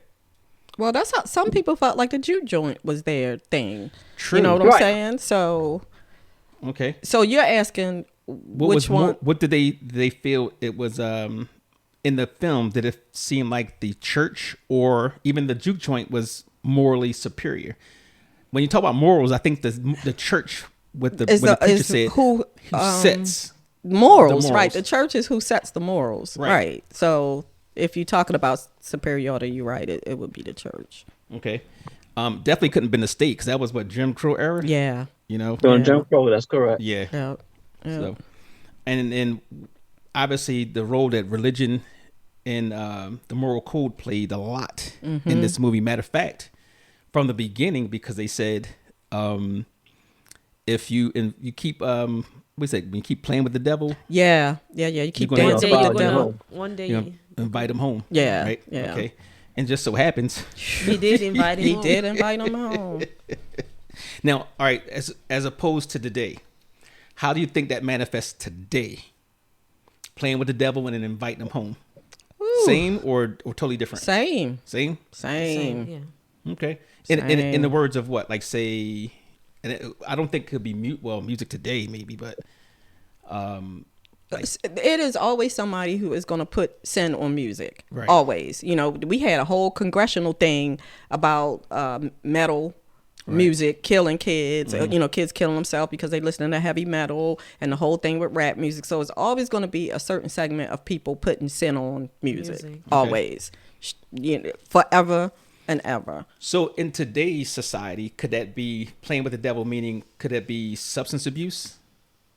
Well, that's how some people felt like the juke joint was their thing. True. You know what I'm Right. saying? So you're asking which one? What did they feel it was in the film? Did it seem like the church or even the juke joint was morally superior? When you talk about morals, I think the church with the preacher said who sets morals, the right? morals. The church is who sets the morals, Right. right? So if you're talking about superiority, you're right. It would be the church. Okay. Definitely couldn't have been the state, because that was what, Jim Crow era? Yeah. You know? During Yeah. Jim Crow, that's correct. Yeah. Yeah. Yeah. So, and obviously the role that religion and the moral code played a lot in this movie. Matter of fact, from the beginning, because they said, if you keep when you keep playing with the devil, Yeah. You keep gonna dancing One with day the you're devil. gonna- One day you know, invite him home. Yeah, Right. yeah. Okay. And just so happens, he did invite him. He home. did invite him home. now, all right, as opposed to today, how do you think that manifests today? Playing with the devil and then inviting him home. Ooh. Same or totally different? Same. Same. Same, yeah. Okay. In Same. the words of what, like say, and I don't think it could be music today maybe, but It is always somebody who is going to put sin on music. Right. Always. You know, we had a whole congressional thing about metal music killing kids. You know, kids killing themselves because they listen to heavy metal, and the whole thing with rap music. So it's always going to be a certain segment of people putting sin on music. Music. Always. You know, forever and ever. So in today's society, could that be playing with the devil? Meaning, could that be substance abuse?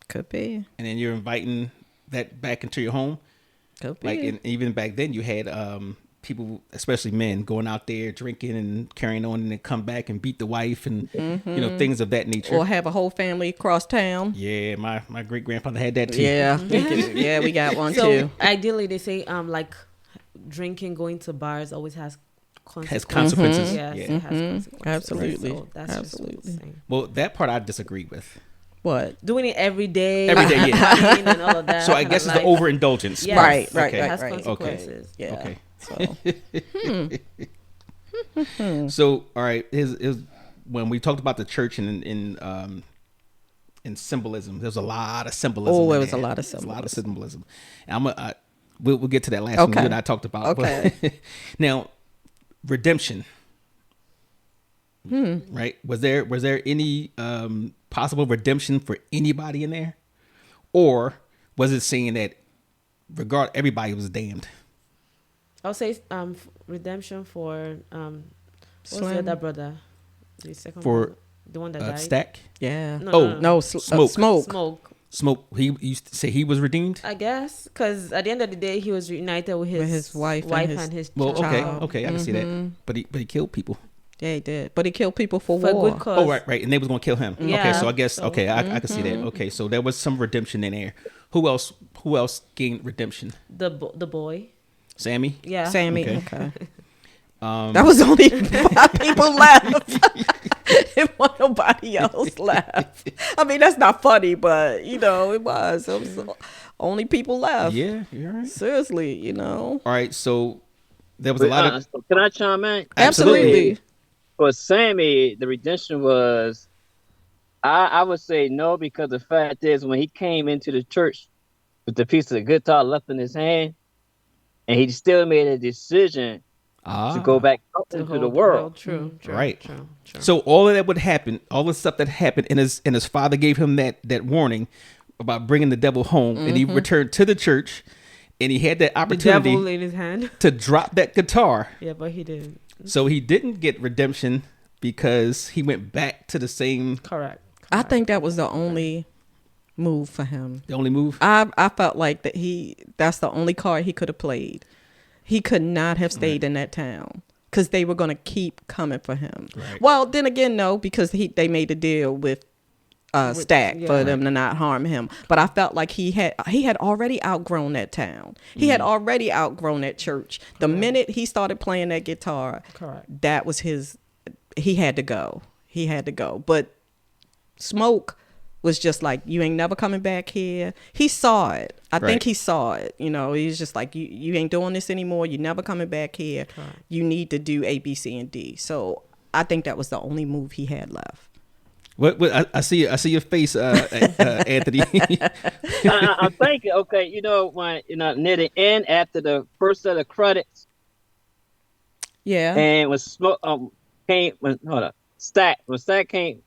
Could be. And then you're inviting that back into your home. Could be. Like, and even back then, you had people, especially men, going out there drinking and carrying on, and then come back and beat the wife, and you know, things of that nature. Or have a whole family across town. Yeah, my great grandfather had that too. Yeah. Yeah, we got one So too. ideally, they say like drinking, going to bars always has Has consequences. consequences. Yes, Yeah. it has consequences. Absolutely. So that's Absolutely. just what I'm saying. Well, that part I disagree with. What? Doing it every day, Every day, yeah. partying and all of that. So I guess it's the like, overindulgence. Yes. Right, Okay. It has right. consequences. Yeah. Okay. So So, all right, is when we talked about the church and in symbolism, there's a lot of symbolism. Oh, in there was there. a lot of There's a lot of symbolism. symbolism. And we'll get to that last one Okay. you and I talked about. Okay. But now, redemption. Right? Was there any possible redemption for anybody in there, or was it saying that everybody was damned? I'll say redemption for what's the Slim. other brother? The second For one, the one that died. Stack? yeah. No, Oh, no. No, Smoke. smoke. Smoke. Smoke. He used to say he was redeemed. I guess because at the end of the day, he was reunited with his wife and his Well, child. okay, I can see that. But he killed people. Yeah, he did. But he killed people for for a war. good cause. Oh, right, and they was gonna kill him. Okay, Yeah. so I guess So- I can see that. Okay, so there was some redemption in there. Who else gained redemption? The boy. Sammy. Yeah. Sammy. Okay. Okay. That was only 5 people left. It wasn't nobody else left. I mean, that's not funny, but it was. It was only people left. Yeah, you're right. Seriously, All right, so there was a lot of Can I chime in? Absolutely. For Sammy, the redemption was, I would say no, because the fact is when he came into the church with the piece of the guitar left in his hand, and he still made a decision to go back out into the whole world. True. Right. True. So all of that would happen, all the stuff that happened, and his father gave him that warning about bringing the devil home, and he returned to the church, and he had that The opportunity devil in his hand. to drop that guitar. Yeah, but he didn't. So he didn't get redemption because he went back to the same. Correct. I think that was the only move for him. The only move. I felt like that's the only card he could have played. He could not have stayed in that town because they were going to keep coming for him. Right. Well, then again, no, because they made a deal with Stack for them to not harm him. But I felt like he had already outgrown that town. He had already outgrown that church. The minute he started playing that guitar, Correct. that was he had to go. He had to go. But Smoke was just like, you ain't never coming back here. He saw it. I think he saw it. He's just like, you ain't doing this anymore. You never coming back here. Correct. You need to do A, B, C, and D. So I think that was the only move he had left. What I see your face, Anthony. I'm thinking, okay, when near the end after the first set of credits, Yeah. and when Smoke Stack came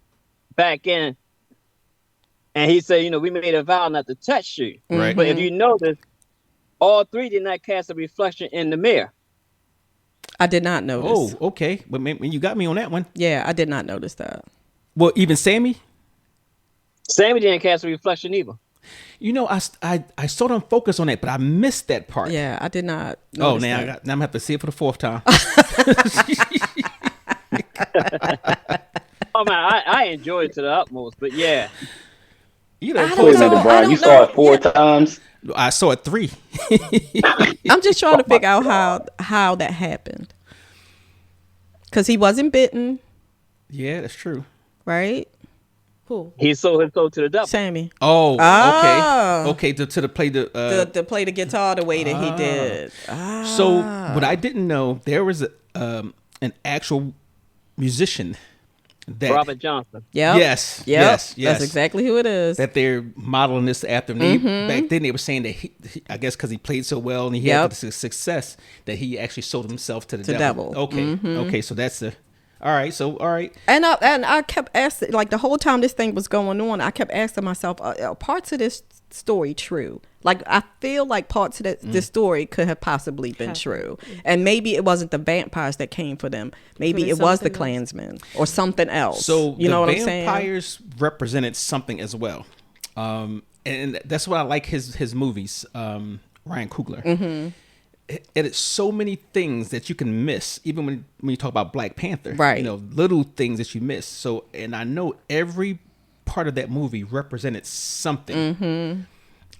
back in, and he said, we made a vow not to touch you. Right. But if you notice, all three did not cast a reflection in the mirror. I did not notice. Oh, okay. But man, you got me on that one. Yeah, I did not notice that. Well, even Sammy. Sammy didn't cast a reflection either. I saw them focus on that, but I missed that part. Yeah, I did not Oh, notice now that. now I'm gonna have to see it for the 4th time. Oh man, I enjoyed it to the utmost, but yeah. You know, I Wait don't a minute, know. Brian. You saw it 4 times. I saw it 3. I'm just trying to figure out how that happened. Because he wasn't bitten, Yeah, that's true. right? Who? He sold his soul to the devil. Sammy. Oh, Oh. okay. To play the. To play the guitar the way that he did. So what I didn't know, there was an actual musician that. Robert Johnson. Yep. Yes. Yep. Yes. That's exactly who it is. That they're modeling this after. Back then, they were saying that he I guess because he played so well and he Yep. had the success that he actually sold himself to the To devil. devil. Okay. Okay. So that's the. All right. And I kept asking, like the whole time this thing was going on, I kept asking myself, are parts of this story true? Like I feel like parts of this story could have possibly been true, and maybe it wasn't the vampires that came for them. Maybe it was the something else. Klansmen or something else. So you know what the I'm saying? vampires represented something as well, and that's why I like his movies. Ryan Coogler. Mm-hmm. It is so many things that you can miss, even when you talk about Black Panther. Right. Little things that you miss. So, and I know every part of that movie represented something.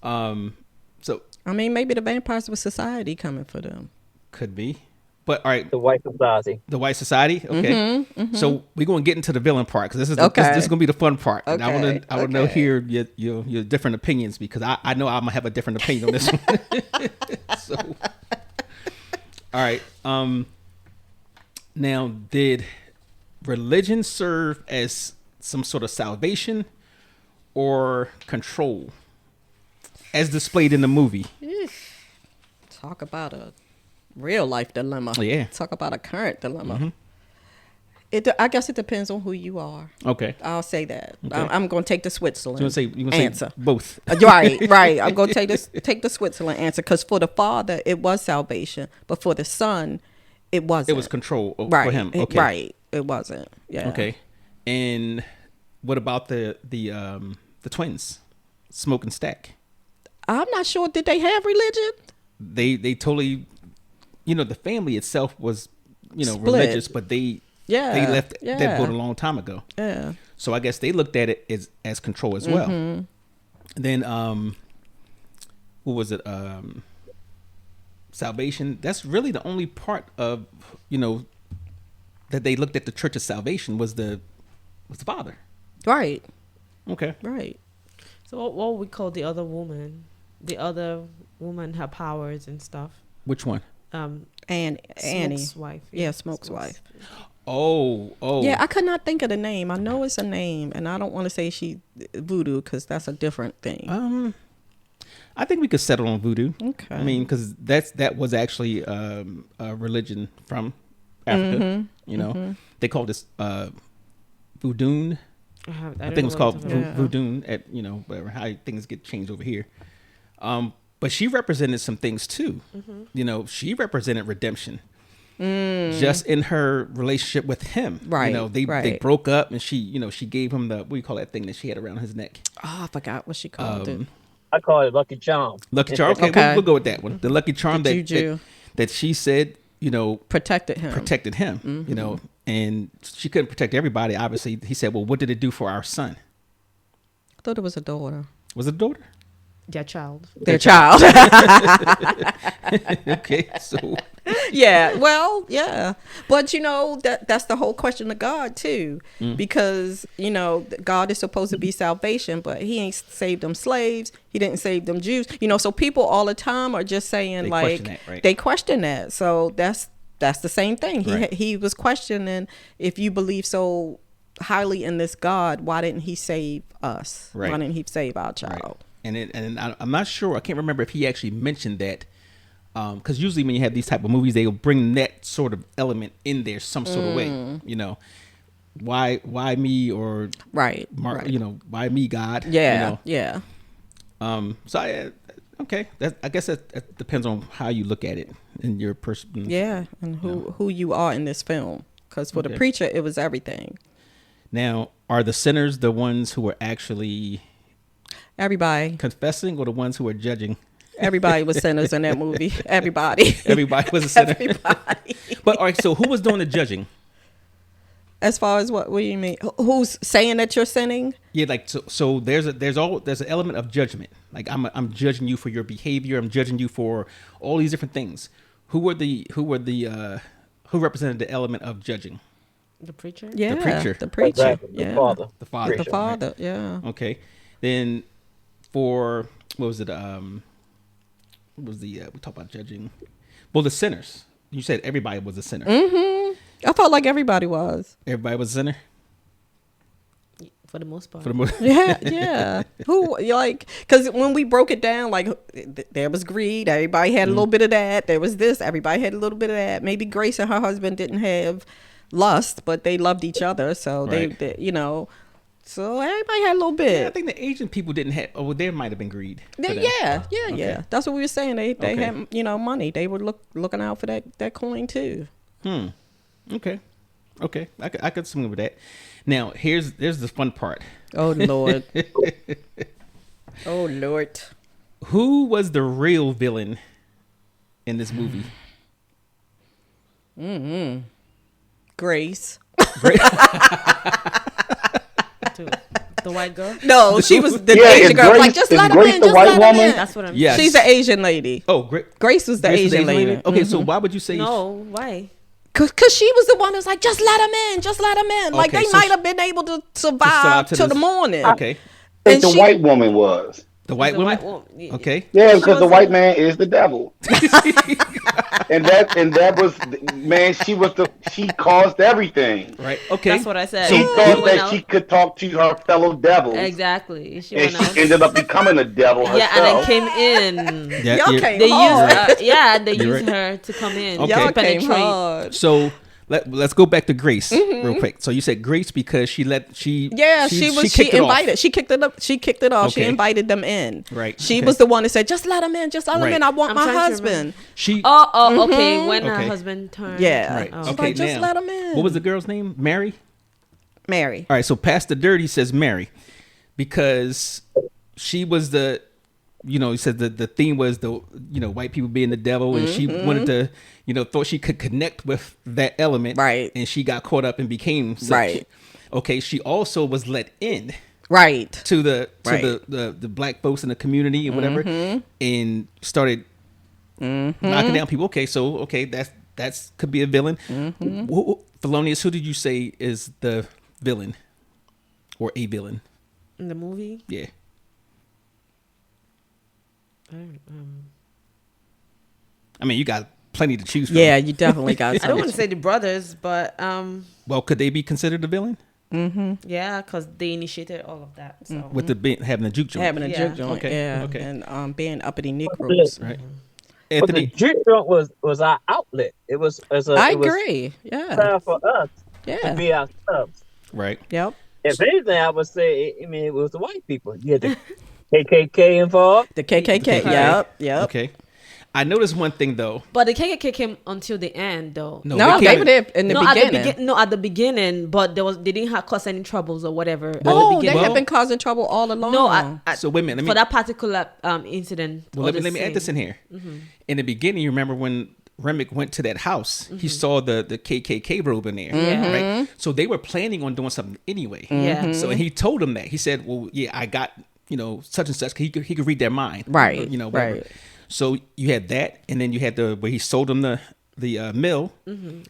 So I mean, maybe the vampires were society coming for them. could be, but all right. The White Society. The White Society. Okay. So we're gonna get into the villain part because this is Okay. this is gonna be the fun part. And I Okay, want to know okay. hear your different opinions because I know I'm gonna have a different opinion on this one. So, all right. Now, did religion serve as some sort of salvation or control, as displayed in the movie? Talk about a real life dilemma. Yeah. Talk about a current dilemma. I guess it depends on who you are. Okay. I'll say that. Okay. I'm going to take the Switzerland You gonna say answer. both? Right. I'm going to take the Switzerland answer because for the father it was salvation, but for the son it wasn't. It was control right. for him. Okay. Right. It wasn't. Yeah. Okay. And what about the twins? smoke and stack. I'm not sure. Did they have religion? They totally, the family itself was, Split. religious, but they left Yeah. that boat a long time ago. Yeah. So I guess they looked at it as control as well. Mm-hmm. Then what was it? Salvation. That's really the only part of that they looked at the Church of Salvation was the Father. Right. Okay. Right. So what we call the other woman? The other woman, her powers and stuff. Which one? And Annie. Smoke's wife. Yeah, Smoke's wife. Oh. Yeah, I could not think of the name. I know it's a name, and I don't want to say she voodoo because that's a different thing. I think we could settle on voodoo. Okay. I mean, because that was actually a religion from Africa. They called this voodoo. I think it was called voodoo at whatever how things get changed over here. But she represented some things too. She represented redemption. Just in her relationship with him. Right. They broke up, and she gave him the, what do you call that thing that she had around his neck? Oh, I forgot what she called it. I call it Lucky Charm. Lucky Charm. Okay, Okay. We'll go with that one. The Lucky Charm The juju. that she said, Protected him. protected him. And she couldn't protect everybody. Obviously, he said, "Well, what did it do for our son?" I thought it was a daughter. Was it a daughter? Their child. Their child. Okay, so Yeah, well, yeah, but that's the whole question of God too, because God is supposed to be salvation, but He ain't saved them slaves. He didn't save them Jews. So people all the time are just saying They like question that, right? they question that. So that's the same thing. Right. He was questioning, if you believe so highly in this God, why didn't He save us? Right. Why didn't He save our right. child? And I'm not sure. I can't remember if he actually mentioned that. Because usually when you have these type of movies, they'll bring that sort of element in there some sort of way. Why me, or Right. why me, God? Yeah. Yeah. So okay, I guess that depends on how you look at it and your person. Yeah, and who you are in this film. Because for the Okay. preacher, it was everything. Now, are the sinners the ones who are actually Everybody confessing, or the ones who are judging? Everybody was sinners in that movie. Everybody. Everybody was a sinner. Everybody. But all right, so who was doing the judging? As far as what do you mean? Who's saying that you're sinning? Yeah, like so there's an element of judgment. Like I'm judging you for your behavior. I'm judging you for all these different things. Who represented the element of judging? The preacher. Yeah, preacher. The preacher. Exactly. Yeah. The Father. The Father. The Father. Yeah. Okay. Then for what was it? What was we talked about judging? Well, the sinners. You said everybody was a sinner. I felt like everybody was. Everybody was a sinner For the most part. for the most. Yeah, yeah. Who like? Because when we broke it down, like there was greed. Everybody had a little bit of that. There was this. Everybody had a little bit of that. Maybe Grace and her husband didn't have lust, but they loved each other. So Right. they so everybody had a little bit. Yeah, I think the Asian people didn't have. Oh, there might have been greed. for them. Yeah. Okay. That's what we were saying. They Okay. had money. They were looking out for that coin too. Okay. I could swing with that. Now there's the fun part. Oh Lord. Oh Lord. Who was the real villain in this movie? Grace. The white girl. No, she was the Yeah, Asian is girl. Grace- Like just is let him Grace in. the Just white let him woman? in. That's what I'm Yes. She's the Asian lady. Oh, great. Grace was the Asian lady. Okay, so why would you say? No, why? Cause she was the one that's like, just let him in, just let him in. Like Okay, they so might she- have been able to survive to till the this- morning. Okay, I And think the she- white woman was. the white The woman. white woman, yeah. Okay, Yeah, She because the was white a- man is the devil. and that was, man, she caused everything. right. Okay, That's what I said. She She thought went that out- she could talk to her fellow devils. Exactly. She And went out. she ended up becoming a devil herself. Yeah, and then came in. Yeah, Y'all you're- came They hard. used they You're used right. her to come in. Okay. Y'all To came penetrate. hard. So let's go back to Grace real quick. So you said Grace because she Yeah, she kicked it off. invited. She kicked it up. She kicked it off. She Okay. invited them in. Right, She okay. was the one that said, "Just let him in. Just let him Right. in. I want I'm my trying to husband." She Oh, okay. When Okay. her husband turned. Yeah. right. Oh. She's Okay, like, just now let him in. what was the girl's name? Mary. Mary? All right, so Pastor Dirty says Mary because she was the, he said the theme was the, white people being the devil, and she wanted to, thought she could connect with that element, Right. And she got caught up and became such. Right. Okay, she also was let in Right. to the Right. the black folks in the community and whatever, and started knocking down people. Okay, so that's could be a villain. Thelonious, who did you say is the villain or a villain? In the movie. Yeah. I mean, you got plenty to choose from. Yeah, you definitely got I don't some. want to say the brothers, but Well, could they be considered a villain yeah, because they initiated all of that. So with having a juke joint? Having a Yeah. juke joint, Okay, yeah, okay. and being uppity Negroes. Right. But the Anthony, juke joint was our outlet. It was I it was agree. Yeah, time for us to yeah, be ourselves. right? yep. If anything, I would say, I mean, it was the white people. You had the KKK involved. The KKK. Yep, yep. Okay. I noticed one thing though. but the KKK came until the end, though. No, they they came- were there in the beginning. At the beginning, but they didn't have cause any troubles or whatever. At the Oh, they beginning. have been causing trouble all along. No, So wait a minute. for that particular incident. Well, or let the me add this in scene. here. In the beginning, you remember when Remick went to that house, he saw the KKK robe in there, Yeah. right? So they were planning on doing something anyway. Yeah. So and he told them that. He said, "Well, yeah, I got such and such." He could read their mind, Right, whatever. right. So you had that, and then you had where he sold them the mill,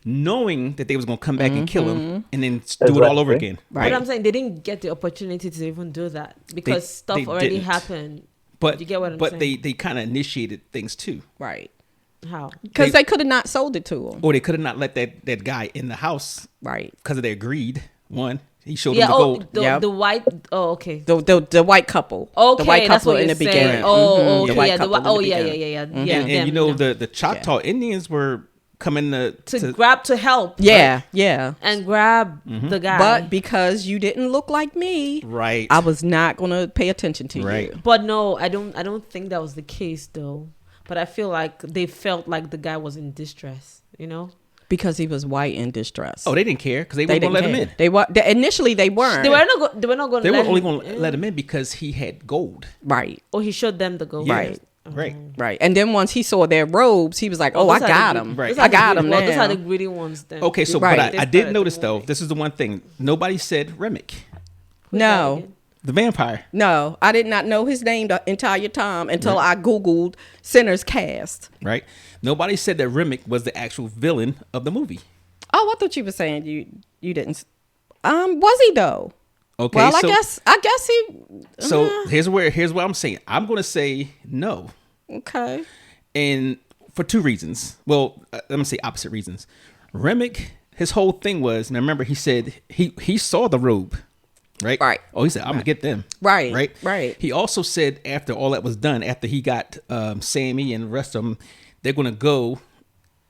knowing that they was gonna come back and kill him, and then do it all over again. But I'm saying they didn't get the opportunity to even do that because stuff they already didn't. happened. But You get what I'm but saying? they kind of initiated things too, Right. How? Because they could have not sold it to him. or they could have not let that guy in the house Right. because of their greed. One, he showed Yeah. them the Oh, gold. Yep. the white. Oh, okay. The white couple. Okay, The white that's couple what in you're the saying. beginning. Oh, The okay, white yeah. couple in the Oh, yeah, beginning. yeah. And them, you know the Choctaw Indians were coming to grab to help. Yeah, yeah. And grab Mm-hmm. the guy. But because you didn't look like me, right. I was not gonna pay attention to Right. you. But no, I don't think that was the case though. But I feel like they felt like the guy was in distress. Because he was white in distress. Oh, they didn't care because they They weren't gonna let him didn't care. in. Initially they weren't. They were not going. They were only gonna let him in because he had gold. Right, Or he showed them the gold. Yeah. Right. Right. right. And then once he saw their robes, he was like, "Oh, I those are got the- him. Right. those are I the got greedy- him well, now." those are the greedy ones then. Okay, so Right. but They I started did the notice though. movie. This is the one thing nobody said. Remick, No, the vampire. no, I did not know his name the entire time until I Googled Sinners Cast. Right. Nobody said that Remick was the actual villain of the movie. Oh, I thought you were saying you didn't. Was he though? Okay. Well, so, I guess he. So here's what I'm saying. I'm gonna say no, Okay. and for two reasons. Well, let me say opposite reasons. Remick, his whole thing was. Now remember, he said he saw the robe. Right. Right. Oh, he said, "I'm gonna get them." Right, Right. right. He also said after all that was done, after he got Sammy and the rest of them, they're gonna go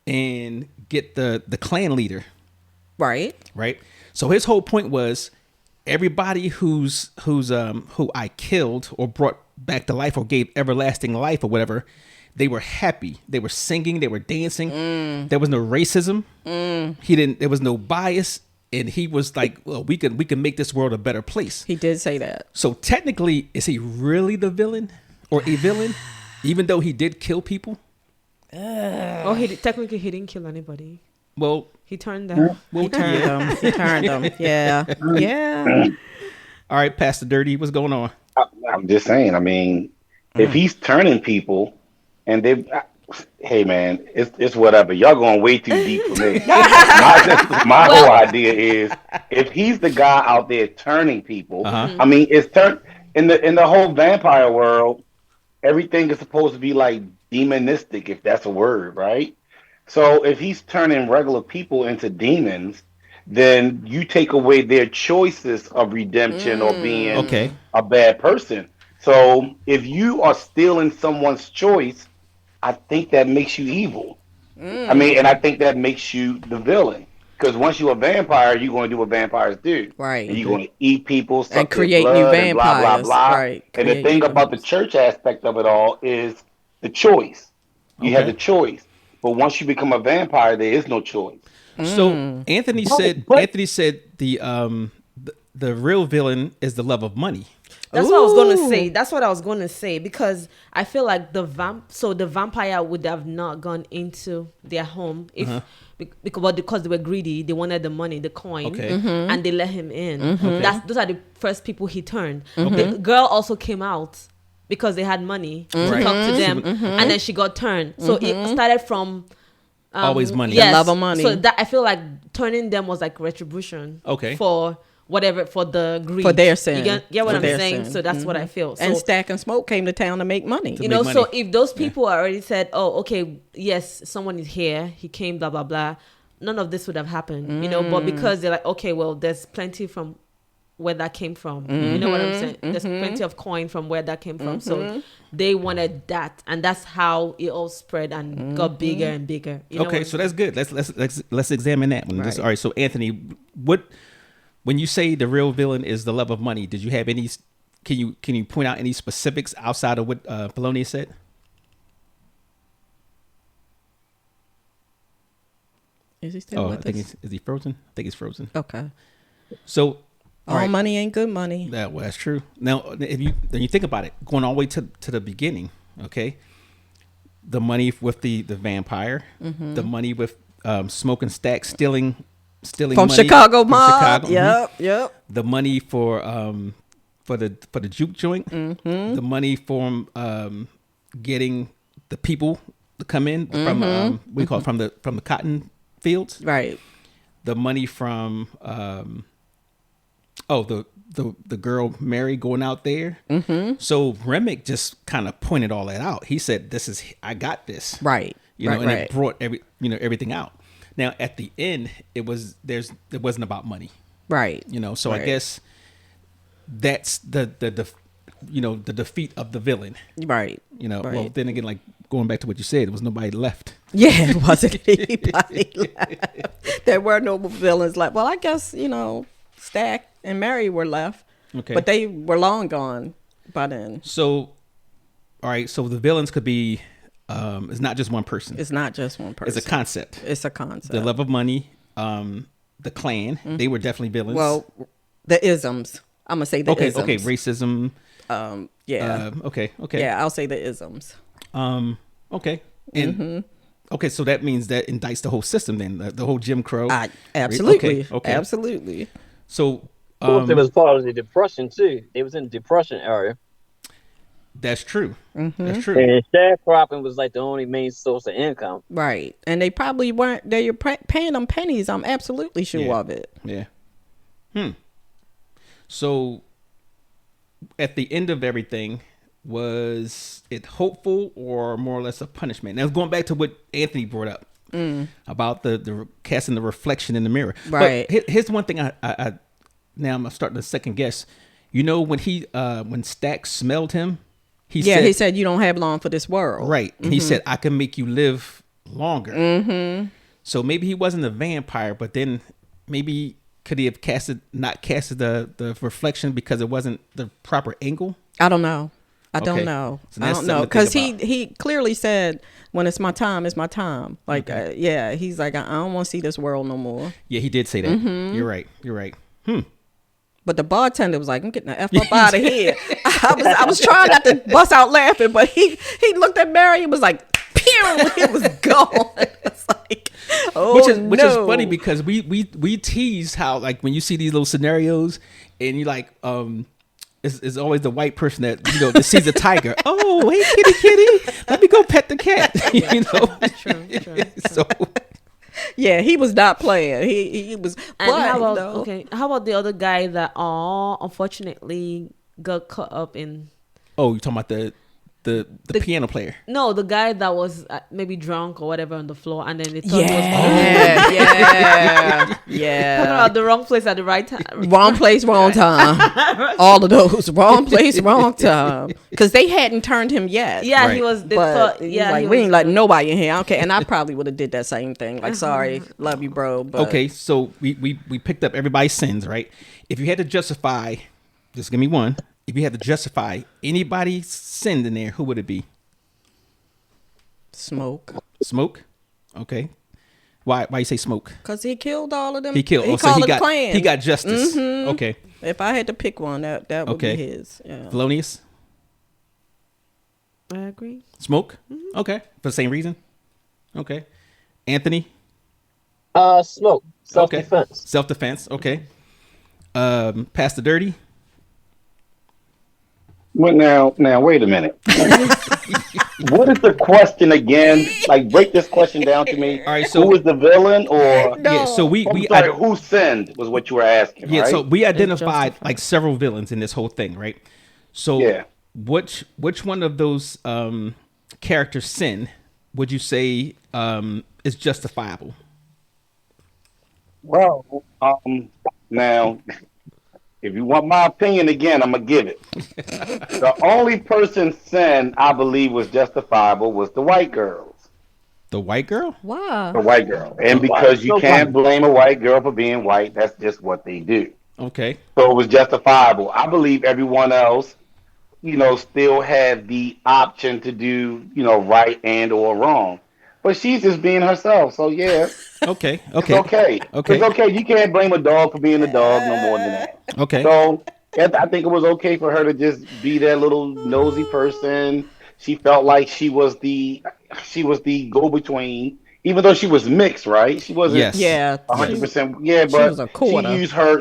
and get the clan leader. Right. Right. So his whole point was everybody who I killed or brought back to life or gave everlasting life or whatever, they were happy. They were singing. They were dancing. There was no racism. There was no bias. And he was like, well, we can make this world a better place. He did say that. So technically, is he really the villain or a villain, even though he did kill people? Oh, technically he didn't kill anybody. Well, He turned them. well, He turned them. He turned them. Yeah. Yeah. all right, Pastor Dirty, what's going on? I'm just saying. I mean, if he's turning people, and hey man, it's whatever. Y'all going way too deep for me. my whole idea is if he's the guy out there turning people. I mean, it's in the whole vampire world. Everything is supposed to be like demonistic, if that's a word, right? So if he's turning regular people into demons, then you take away their choices of redemption or being a bad person. So if you are stealing someone's choice, I think that makes you evil. I mean, and I think that makes you the villain. Because once you're a vampire, you're going to do what vampires do. Right. And you're going to eat people, suck And their create blood, new and blah, blah, vampires. blah. Right. And the Create thing new about the church aspect of it all is the choice. You have the choice. But once you become a vampire, there is no choice. So Anthony said the real villain is the love of money. That's what I was gonna Ooh. say. That's what I was gonna say because I feel like the vampire would have not gone into their home if because they were greedy. They wanted the money, the coin, Okay. and they let him in. Those are the first people he turned. Okay. The girl also came out because they had money to Right. talk to them, and then she got turned. So it started from. Always money. Yes. The love of money. So that I feel like turning them was like retribution. Okay. For whatever, for the greed. For their sin. You get what For I'm their saying? sin. So that's what I feel. So, And Stack and Smoke came to town to make money. you know, make so money. if those people already said, oh, okay, yes, someone is here, he came, blah, blah, blah, none of this would have happened, you know, but because they're like, okay, well, there's plenty from where that came from. You know what I'm saying? There's plenty of coin from where that came from. So they wanted that. And that's how it all spread and got bigger and bigger. You know Okay, what so I'm that's good. Let's examine that one. Right. All right. So Anthony, when you say the real villain is the love of money, did you have any? Can you point out any specifics outside of what Polonius said? Is he still Oh, I with think us? is he frozen? I think he's frozen. Okay. So All right. money ain't good money. That's true. Now, if you think about it, going all the way to the beginning, okay, the money with the vampire, the money with Smoke and Stack stealing From money Chicago from mob. Chicago, mhm. Yep. The money for the juke joint, the money for getting the people to come in from what do you call it, from the cotton fields, Right. the money from the girl Mary going out there. So Remick just kind of pointed all that out. He said, I got this. Right. You know, right, and right. it brought everything out. Now at the end, it wasn't about money. Right. You know, so I Right. guess that's the defeat of the villain. Right. You know, Right. well then again, like going back to what you said, there was nobody left. Yeah, it wasn't anybody left. There were no villains left. Well, I guess, Stack and Mary were left. Okay. But they were long gone by then. So, all right, so the villains could be it's not just one person. It's not just one person. It's a concept. It's a concept. The love of money, the Klan, they were definitely villains. Well, the isms. I'm going to say the okay, isms. okay, racism. Yeah. Okay. Yeah, I'll say the isms. Okay. And okay, so that means that indicts the whole system then, the whole Jim Crow. Absolutely. Okay. Absolutely. So Of course, it was part of the Depression too. It was in the Depression area, that's true. That's true. and sharecropping was like the only main source of income. Right. And they probably weren't, they're paying them pennies. I'm absolutely sure Yeah. of it. Yeah. So at the end of everything, was it hopeful or more or less a punishment? Now going back to what Anthony brought up about the casting the reflection in the mirror. Right. But here's one thing I now I'm starting to second guess. You know, when Stack smelled him, he said you don't have long for this world. right. And he said, I can make you live longer. So maybe he wasn't a vampire, but then maybe could he have not casted the reflection because it wasn't the proper angle? I don't know. I Okay. don't know. So I that's don't know. something to think Because about. he clearly said, when it's my time, it's my time. Like, yeah, he's like, I don't want to see this world no more. Yeah, he did say that. You're right. But the bartender was like, I'm getting the F up out of here. I was trying not to bust out laughing, but he looked at Mary and was like, pew, he was gone. It's like, oh, Which is no. funny because we tease how, like, when you see these little scenarios and you like it's always the white person that sees a tiger. Oh, hey, kitty, let me go pet the cat. True. So Yeah, he was not playing. He was. And but, how about the other guy that unfortunately got caught up in? oh, you're talking about the piano player. No, the guy that was maybe drunk or whatever on the floor, and then they thought Yeah, yeah, talking yeah. about the wrong place at the right time. Wrong place, wrong time. All of those. Wrong place, wrong time. Because they hadn't turned him yet. Yeah, Right. he was. They But thought, he's yeah, like, he we was- ain't letting nobody in here. Okay, and I probably would have did that same thing. Like, sorry, love you, bro. But Okay, so we picked up everybody's sins, right? If you had to justify, just give me one. If you had to justify anybody's sin in there, who would it be? Smoke. Smoke? Okay. Why you say Smoke? Because he killed all of them. He killed. He So called it got Klan. he got justice. Mhm. Okay. If I had to pick one, that would Okay. be his. Yeah. Thelonious? I agree. Smoke? Okay. For the same reason? Okay. Anthony? Smoke. Self-defense. Self-defense. Okay. Pastor Dirty? Well, now, wait a minute. What is the question again? Like, break this question down to me. All right, so who was the villain, or yeah, so we I'm sorry, who sinned was what you were asking, yeah, right? so we identified justified. like several villains in this whole thing, right? So Yeah. which one of those characters' sin would you say is justifiable? Well, now, if you want my opinion again, I'm gonna give it. The only person's sin I believe was justifiable was the white girls. The white girl? Why? The white girl, and because you can't blame a white girl for being white, that's just what they do. Okay. So it was justifiable. I believe everyone else, still had the option to do, right and or wrong. But she's just being herself. So yeah, Okay. it's Okay. okay. Okay. It's okay. You can't blame a dog for being a dog no more than that. Okay. So I think it was okay for her to just be that little nosy person. She felt like she was the go-between, even though she was mixed, right? She wasn't Yes. Yeah. 100%. Yeah, she but was a quarter.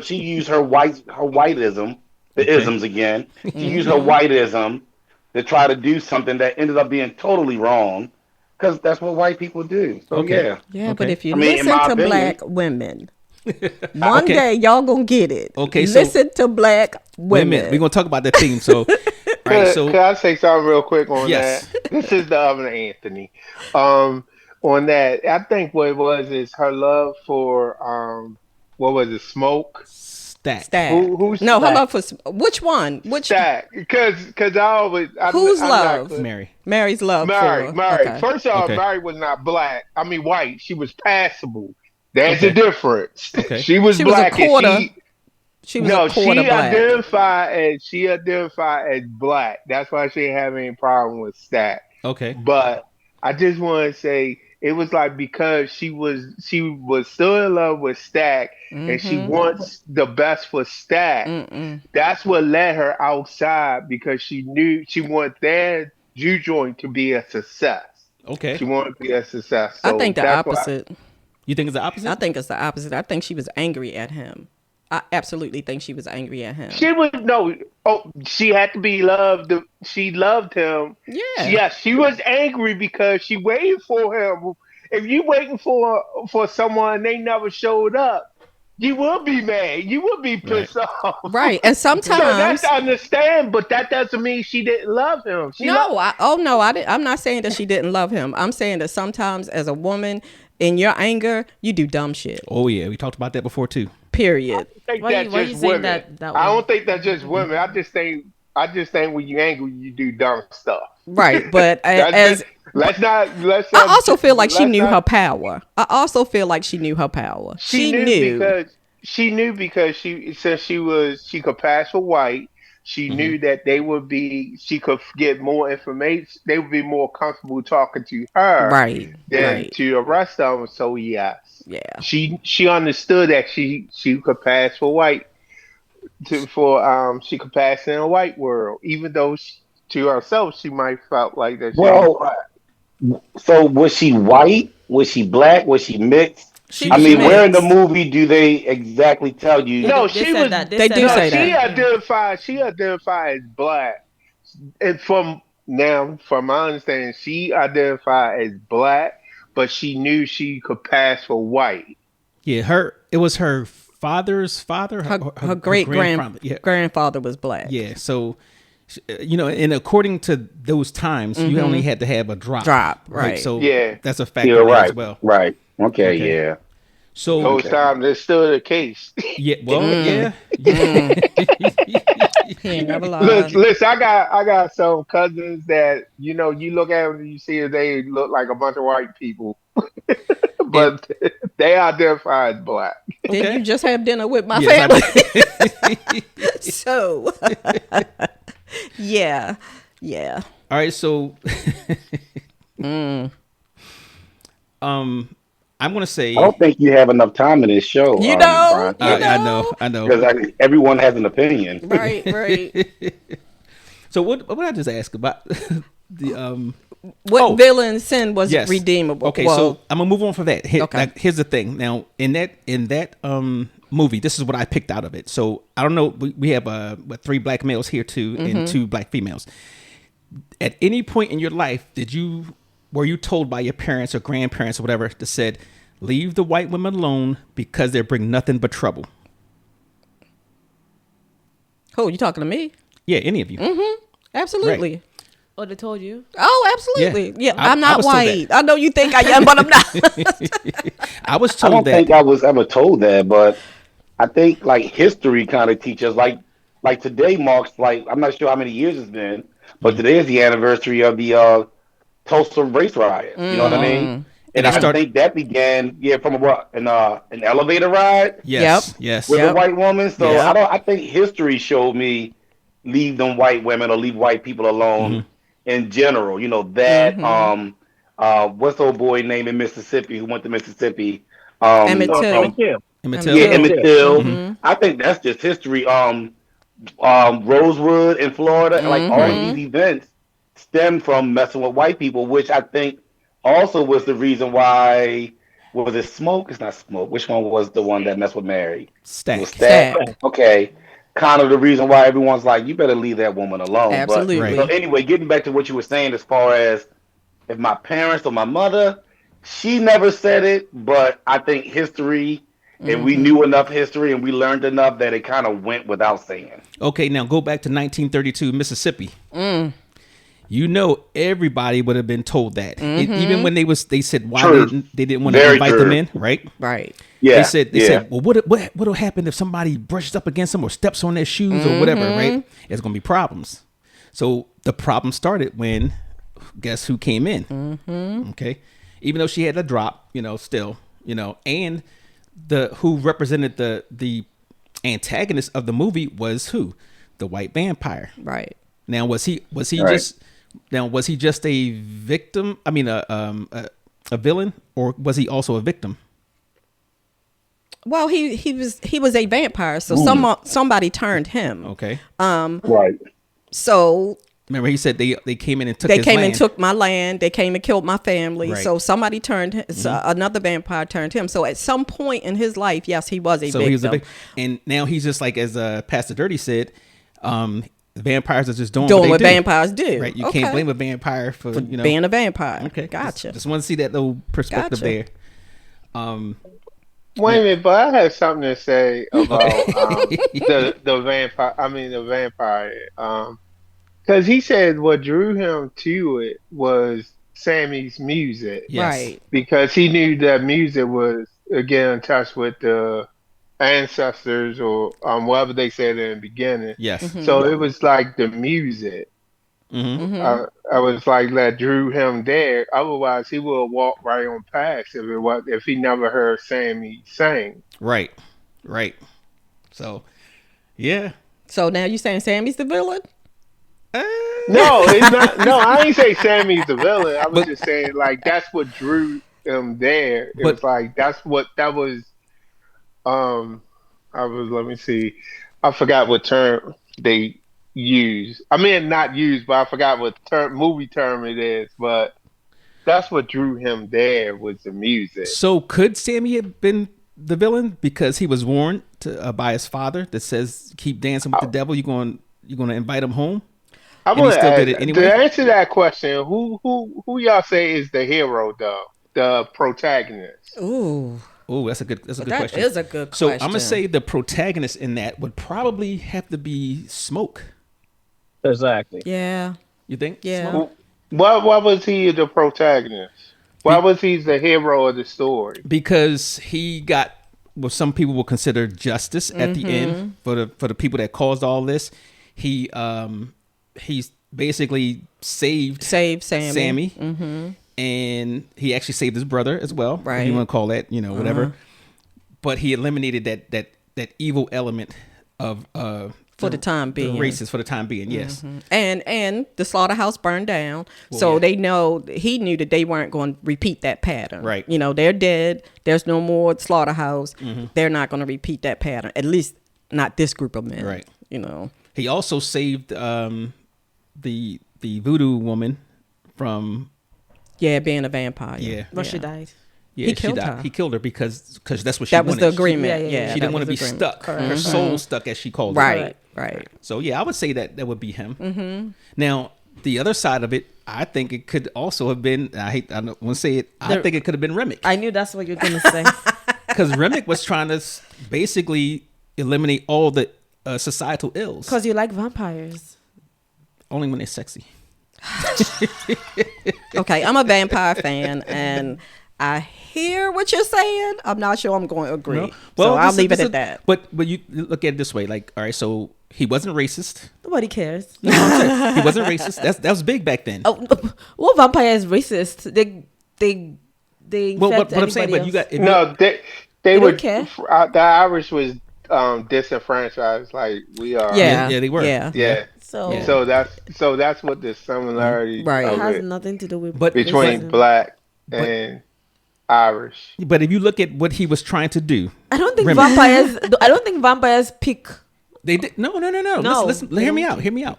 she used her whiteism, the Okay. isms again. She used her whiteism to try to do something that ended up being totally wrong, because that's what white people do. So Okay. yeah. Yeah, but Okay. if you I mean, in listen my to opinion- black women, one Okay. day y'all gonna get it. Okay, so- listen to black Wait a minute. women. We're gonna talk about that theme. So, all right. Could So I say something real quick on Yes. that? This is the other Anthony. On that, I think what it was is her love for what was it, Smoke? Stack. Stack. Who's no, hold Stack? on for which one? Which Stack, because I always Whose I'm love? Not, Mary. Mary's love Mary, for? Mary. Okay. First of all, Okay. Mary was not black. I mean white. She was passable. There's Okay. a difference. Okay. She was She was a black quarter. and She was no, a quarter she black. identified as black. That's why she didn't have any problem with Stack. Okay. But I just want to say it was like because she was still in love with Stack and she wants the best for Stack. Mm-mm. That's what led her outside because she knew she wanted their Jew joint to be a success. Okay. She wanted to be a success. I So think the that's why- opposite. You think it's the opposite? I think it's the opposite. I think she was angry at him. I absolutely think she was angry at him. She was no. Oh, she had to be loved. She loved him. Yeah. Yes, she was angry because she waited for him. If you waiting for someone and they never showed up, you will be mad. You will be pissed off. Right. And So sometimes that's I understand, but that doesn't mean she didn't love him. She loved I didn't. I'm not saying that she didn't love him. I'm saying that sometimes as a woman, in your anger, you do dumb shit. Oh yeah, we talked about that before too. Period. think Why that's you- why just you saying women. that I way? don't think that's just women. I just think when you angry, you do dumb stuff. Right. But That's as just- let's not. I also feel like she let's knew not- her power. I also feel like she knew her power. She knew. because since she could pass for white. She knew that she could get more information. They would be more comfortable talking to her Right. than Right. to the rest of them. So yes, Yeah. she understood that she could pass for white. She could pass in a white world, even though to herself she might felt like that. Well, so was she white? Was she black? Was she mixed? She I was mean, where in the mixed. movie do they exactly tell you? No, They she said was. that. They do said say that. She identified as black, and from my understanding, she identified as black, but she knew she could pass for white. Yeah, it was her father's father. Her great grandfather. grandfather was black. Yeah. So, and according to those times, you only had to have a drop. Right. So Yeah. that's a factor You're there right. as well. Right. Okay. Okay. Yeah. So Those times, it's still the case. yeah. Well, yeah. He ain't never lied. Listen, I got some cousins that you look at them and you see they look like a bunch of white people, but they identify as black. Didn't you just have dinner with my Yes, family? So, yeah. All right. So, I'm gonna say. I don't think you have enough time in this show. You know, Brian, I know. because everyone has an opinion. right. So what I just ask about the What villain sin was yes. redeemable? Okay, Well, so I'm gonna move on from that. Okay. Here's the thing. Now, in that movie, this is what I picked out of it. So I don't know. We have 3 black males here too, and 2 black females. At any point in your life, were you told by your parents or grandparents or whatever that said, leave the white women alone because they bring nothing but trouble? who you talking to me? Yeah, any of you. Absolutely. Right. Oh, they told you? Oh, absolutely. Yeah, I I'm not was told white. that. I know you think I am, but I'm not. I was I told don't that. think I was ever told that, but I think like history kind of teaches like today marks like I'm not sure how many years it's been, but today is the anniversary of the Tulsa race riot. You know what I mean? And I think that began from an elevator ride Yes. with Yes. a white woman. So Yep. I think history showed me leave them white women or leave white people alone in general. You know that what's the old boy name in Mississippi who went to Mississippi? Emmett Till. Emmett Till. Yeah, Emmett Till. I think that's just history. Rosewood in Florida, like all of these events stem from messing with white people, which I think also was the reason why. Was it Smoke? It's not Smoke. Which one was the one that messed with Mary? Stack. It was Stack. Stack. Okay. Kind of the reason why everyone's like, you better leave that woman alone. Absolutely. But, so anyway, getting back to what you were saying as far as if my parents or my mother, she never said it, but I think history, and we knew enough history and we learned enough that it kind of went without saying. Okay, now go back to 1932 Mississippi. You know, everybody would have been told that. Even when they said why they didn't want to Very invite true. them in, right? Right. Yeah. They said, well, what'll happen if somebody brushes up against them or steps on their shoes or whatever, right? There's gonna be problems. So the problem started when guess who came in? Okay, even though she had a drop, still, and who represented the antagonist of the movie was who? The white vampire. Right. Now was he Right. was he just a victim? I mean a villain, or was he also a victim? Well, he was a vampire, so somebody turned him. Okay. Right. So Remember he said they came in and took they his came land. and took my land. They came and killed my family. Right. So somebody turned another vampire turned him. So at some point in his life, yes, he was a So victim. he was a victim. And now he's just like, as Pastor Dirty said, vampires are just doing what they do. vampires do. Right. You Okay. can't blame a vampire for being a vampire. Okay. Gotcha. Just want to see that little perspective Gotcha. there. Wait a minute, but I had something to say about the vampire. I mean the vampire. Because he said what drew him to it was Sammy's music. Yes. Right. Because he knew that music was again in touch with the ancestors or whatever they said in the beginning. Yes. So it was like the music. I was like that drew him there. Otherwise, he would have walked right on past if he never heard Sammy sing. Right. Right. So, yeah. So now you saying Sammy's the villain? No, it's not. No, I ain't say Sammy's the villain. I was just saying like that's what drew him there. It was like that was. Let me see. I forgot what term they use. I mean, not use, but I forgot what movie term it is. But that's what drew him there was the music. So could Sammy have been the villain because he was warned by his father that says, "Keep dancing with the devil. You're going to invite him home." I And he want to still ask, did it anyway? to answer that question, who y'all say is the hero though, the protagonist? Ooh. Oh, that's a good question. That is a good So question. I'm gonna say the protagonist in that would probably have to be Smoke. Exactly. Yeah. You think? Yeah. Smoke? Why was he the protagonist? Why was he the hero of the story? Because he got what some people will consider justice at the end for the people that caused all this. He's basically saved Sammy. and he actually saved his brother as well. If Right. you want to call that, whatever. But he eliminated that evil element of for the time being. Racist for the time being, yes. And the slaughterhouse burned down, so they know he knew that they weren't going to repeat that pattern. Right. You know, they're dead. There's no more slaughterhouse. They're not going to repeat that pattern. At least not this group of men. Right. You know. He also saved the voodoo woman from being a vampire. Yeah. But she died. Yeah, He she killed died. her. He killed her because that's what she That was wanted. the agreement. Yeah, She didn't want to be stuck. Her soul stuck, as she called it. Right. Right. So yeah, I would say that would be him. Now the other side of it, I think it could also have been. I don't want to say it. I think it could have been Remick, I knew that's what you're gonna say. because Remick was trying to basically eliminate all the societal ills. Because you like vampires. Only when they're sexy. Okay, I'm a vampire fan, and I hear what you're saying. I'm not sure I'm going to agree. No? So I'll this leave it is- at that. But you look at it this way, like, all right, so he wasn't racist. Nobody cares. No, I'm saying, he wasn't racist. That was big back then. Oh, what vampire is racist? They Well, infect but I'm saying, anybody but you else. got if No, they They were don't care? the Irish was disenfranchised like we are. Yeah, yeah, they were. Yeah, Yeah. So Yeah. So that's what the similarity Right. it of has it nothing to do with But- between racism. black and Irish. But if you look at what he was trying to do, I don't think Remy. vampires pick. they did no. No, Listen, they hear me don't. out. Hear me out.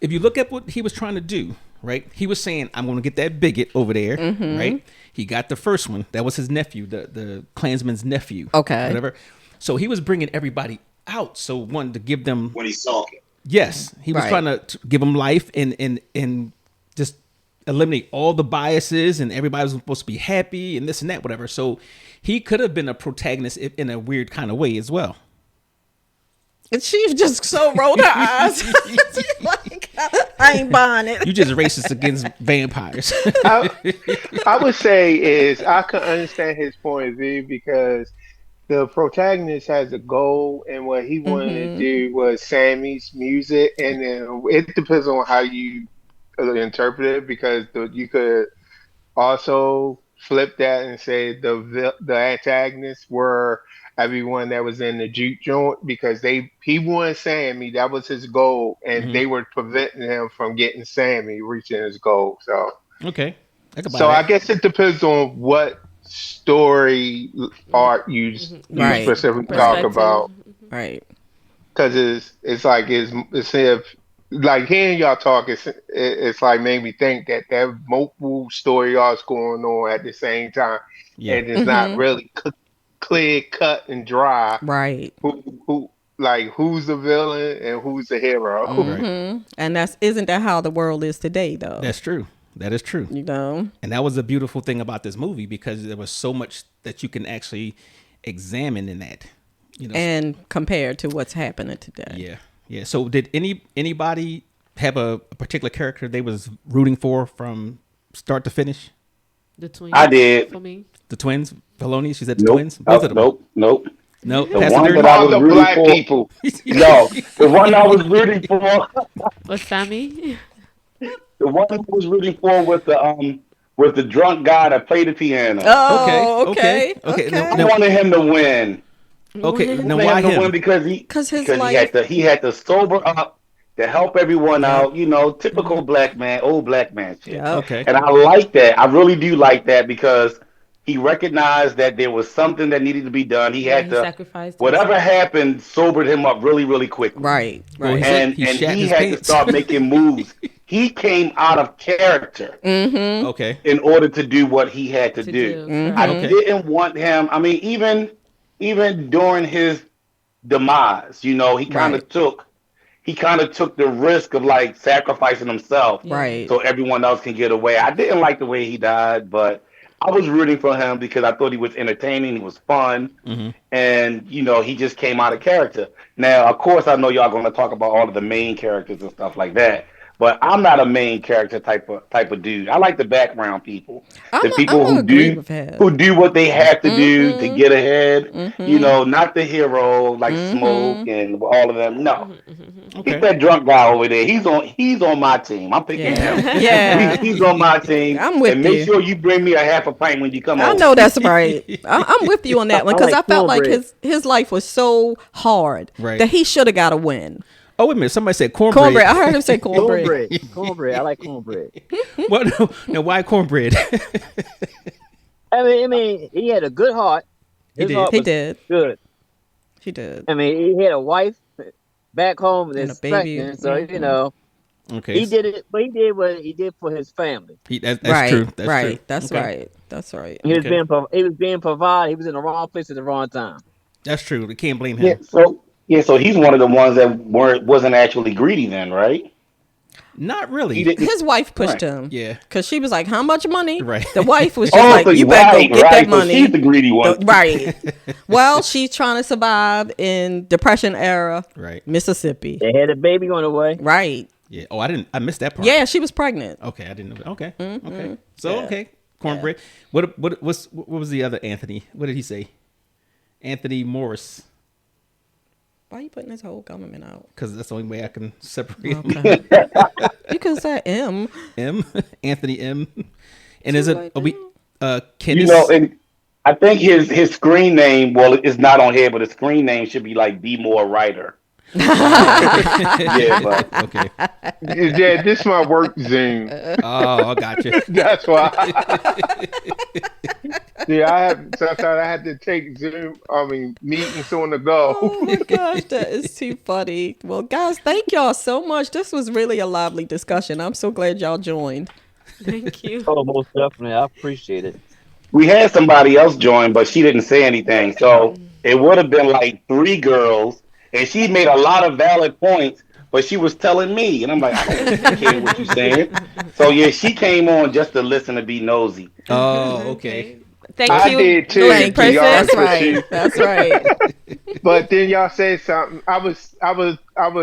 If you look at what he was trying to do, right? He was saying, "I'm going to get that bigot over there," right? He got the first one. That was his nephew, the Klansman's nephew. Okay. whatever. So he was bringing everybody out. So wanted to give them. When he saw it. Yes, he was Right. trying to give them life and just eliminate all the biases, and everybody was supposed to be happy and this and that, whatever. So he could have been a protagonist in a weird kind of way as well. And she just so rolled her eyes. Like, I ain't buying it. You just racist against vampires. I would say is I can understand his point of view because the protagonist has a goal, and what he wanted to do was Sammy's music, and then it depends on how you interpret it because you could also flip that and say the antagonists were everyone that was in the juke joint because he wanted Sammy, that was his goal, and they were preventing him from getting Sammy reaching his goal. So Okay. I could buy so that. I guess it depends on what story arc you Right. specifically talk Perspective. about, Right. because it's like it's if like hearing y'all talk, it's like made me think that there are multiple story arcs going on at the same time, Yeah. and it's not really clear cut and dry. Right. Who like who's the villain and who's the hero? Right. And isn't that how the world is today, though? That's true. That is true. You know. And that was a beautiful thing about this movie because there was so much that you can actually examine in that. You know. And compared to what's happening today. Yeah. Yeah. So did anybody have a particular character they was rooting for from start to finish? The twins. I did. For me. The twins? Felonious? You said the Nope. twins? Both of them? Nope. No. The Pastor one Dirty? that I All was the rooting black for. people. No, the one I was rooting for. Or Sammy. The one I was rooting for was the drunk guy that played the piano. Oh, Okay. okay. I wanted him to win. Okay. Now I why wanted him to win him? because he had to sober up to help everyone out. You know, typical black man, old black man shit. Yeah. Okay. And I like that. I really do like that because he recognized that there was something that needed to be done. He had He to, sacrificed whatever happened, sobered him up really, really quickly. Right. Well, Right. he- And He he shat his had pants. to start making moves. He came out of character Okay. in order to do what he had to do. I Okay. didn't want him. I mean, even during his demise, you know, he kind of took the risk of like sacrificing himself Right. so everyone else can get away. I didn't like the way he died, but I was rooting for him because I thought he was entertaining, he was fun, and you know, he just came out of character. Now, of course, I know y'all going to talk about all of the main characters and stuff like that. But I'm not a main character type of dude. I like the background people, the people I'm who agree do with that. who do what they have to do to get ahead. You know, not the hero like Smoke and all of them. No, Okay. he's that drunk guy over there. He's on my team. I'm picking him. Yeah. He's on my team. I'm with and make you. sure you bring me a half a pint when you come I over. know that's right. I'm with you on that one because I like I felt like cornbread. his life was so hard Right. that he should have got a win. Oh, wait a minute. Somebody said cornbread. Cornbread. I heard him say cornbread. Cornbread. I like cornbread. What? No, why cornbread? I mean, he had a good heart. He did. Heart He was did. Good. He did. I mean, he had a wife back home And a that's baby. pregnant, so you know Okay. he did it. But he did what he did for his family. That's right. true. That's right. true. That's Okay. right. That's right. He was Okay. being provided. He was in the wrong place at the wrong time. That's true. We can't blame him. So he's one of the ones that wasn't actually greedy then, right? Not He really. did, His wife pushed Right. him. Yeah. Because she was like, how much money? Right. The wife was just oh, like, so you better right, go get right. that So money. she's the greedy one. Right. Well, she's trying to survive in Depression era Right. Mississippi. They had a baby on the way. Right. Yeah. Oh, I missed that part. Yeah, she was pregnant. Okay, I didn't know that. Okay. Mm-hmm. Okay. So Yeah. okay. Cornbread. What was the other Anthony? What did he say? Anthony Morris. Why are you putting this whole government out? Because that's the only way I can separate him. Okay. You could say M. M. Anthony M. And is it like are we You Kenneth? know, and I think his screen name, well, it's not on here, but his screen name should be like Be More Writer. Yeah, but Okay. Yeah, this is my work Zoom. Oh, I got you. That's why. Yeah, sometimes I had to take Zoom. Meetings on the go. Oh my gosh, that is too funny. Well, guys, thank y'all so much. This was really a lively discussion. I'm so glad y'all joined. Thank you. Oh, most definitely. I appreciate it. we had somebody else join, but she didn't say anything. So it would have been like 3 girls, and she made a lot of valid points, but she was telling me, and I'm like, I don't care what you're saying. So yeah, she came on just to listen to be nosy. Oh, okay. Thank I you. did too. Nosy Thank person. you. y'all That's appreciate right. That's right. But then y'all said something. I was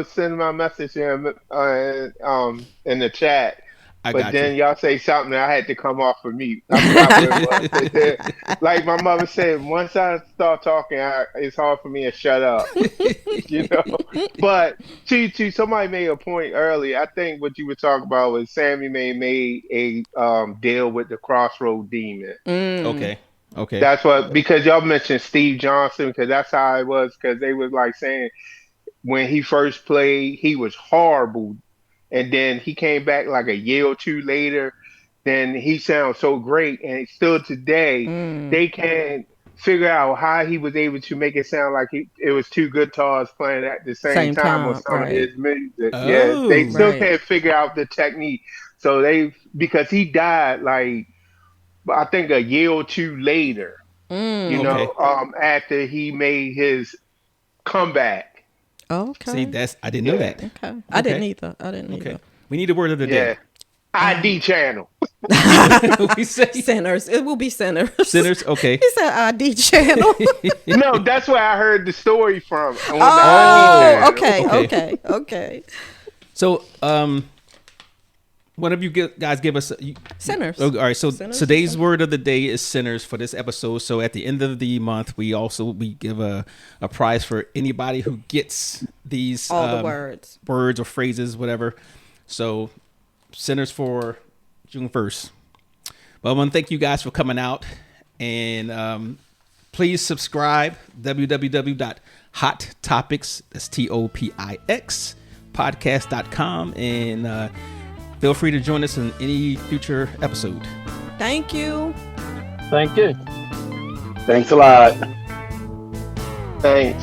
sending my message in the chat. I But got then you. y'all say something, I had to come off of mute. I forgot what it was. Like my mother said, once I start talking, it's hard for me to shut up. You know. But to somebody made a point earlier. I think what you were talking about was Sammy made a deal with the Crossroad Demon. Okay. Okay. That's what, because y'all mentioned Steve Johnson, because that's how it was. Because they was like saying when he first played, he was horrible. And then he came back like a year or 2 later. Then he sounds so great. And still today, they can't figure out how he was able to make it sound like it was 2 guitars playing at the same time on some of right. his music. Oh, Yeah, they still right. can't figure out the technique. So because he died like, I think a year or 2 later, you know, after he made his comeback. Okay. See, I didn't know that. Okay. I didn't either. Okay. We need a word of the Yeah. day. ID channel. We say Sinners. It will be sinners. sinners. Okay. He said ID channel. No, that's where I heard the story from. On the Oh, ID channel. okay. So, one of you guys give us Sinners. all right. So Sinners, today's sinners. word of the day is sinners for this episode. So at the end of the month, we give a prize for anybody who gets these All the words. or phrases, whatever. So sinners for June 1st. Well, I want to thank you guys for coming out, and please subscribe. www.hottopics, that's TOPIX podcast.com, and feel free to join us in any future episode. Thank you. Thank you. Thanks a lot. Thanks.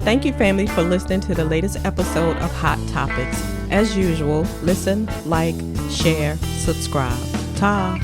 Thank you, family, for listening to the latest episode of Hot Topics. As usual, listen, like, share, subscribe. Ta.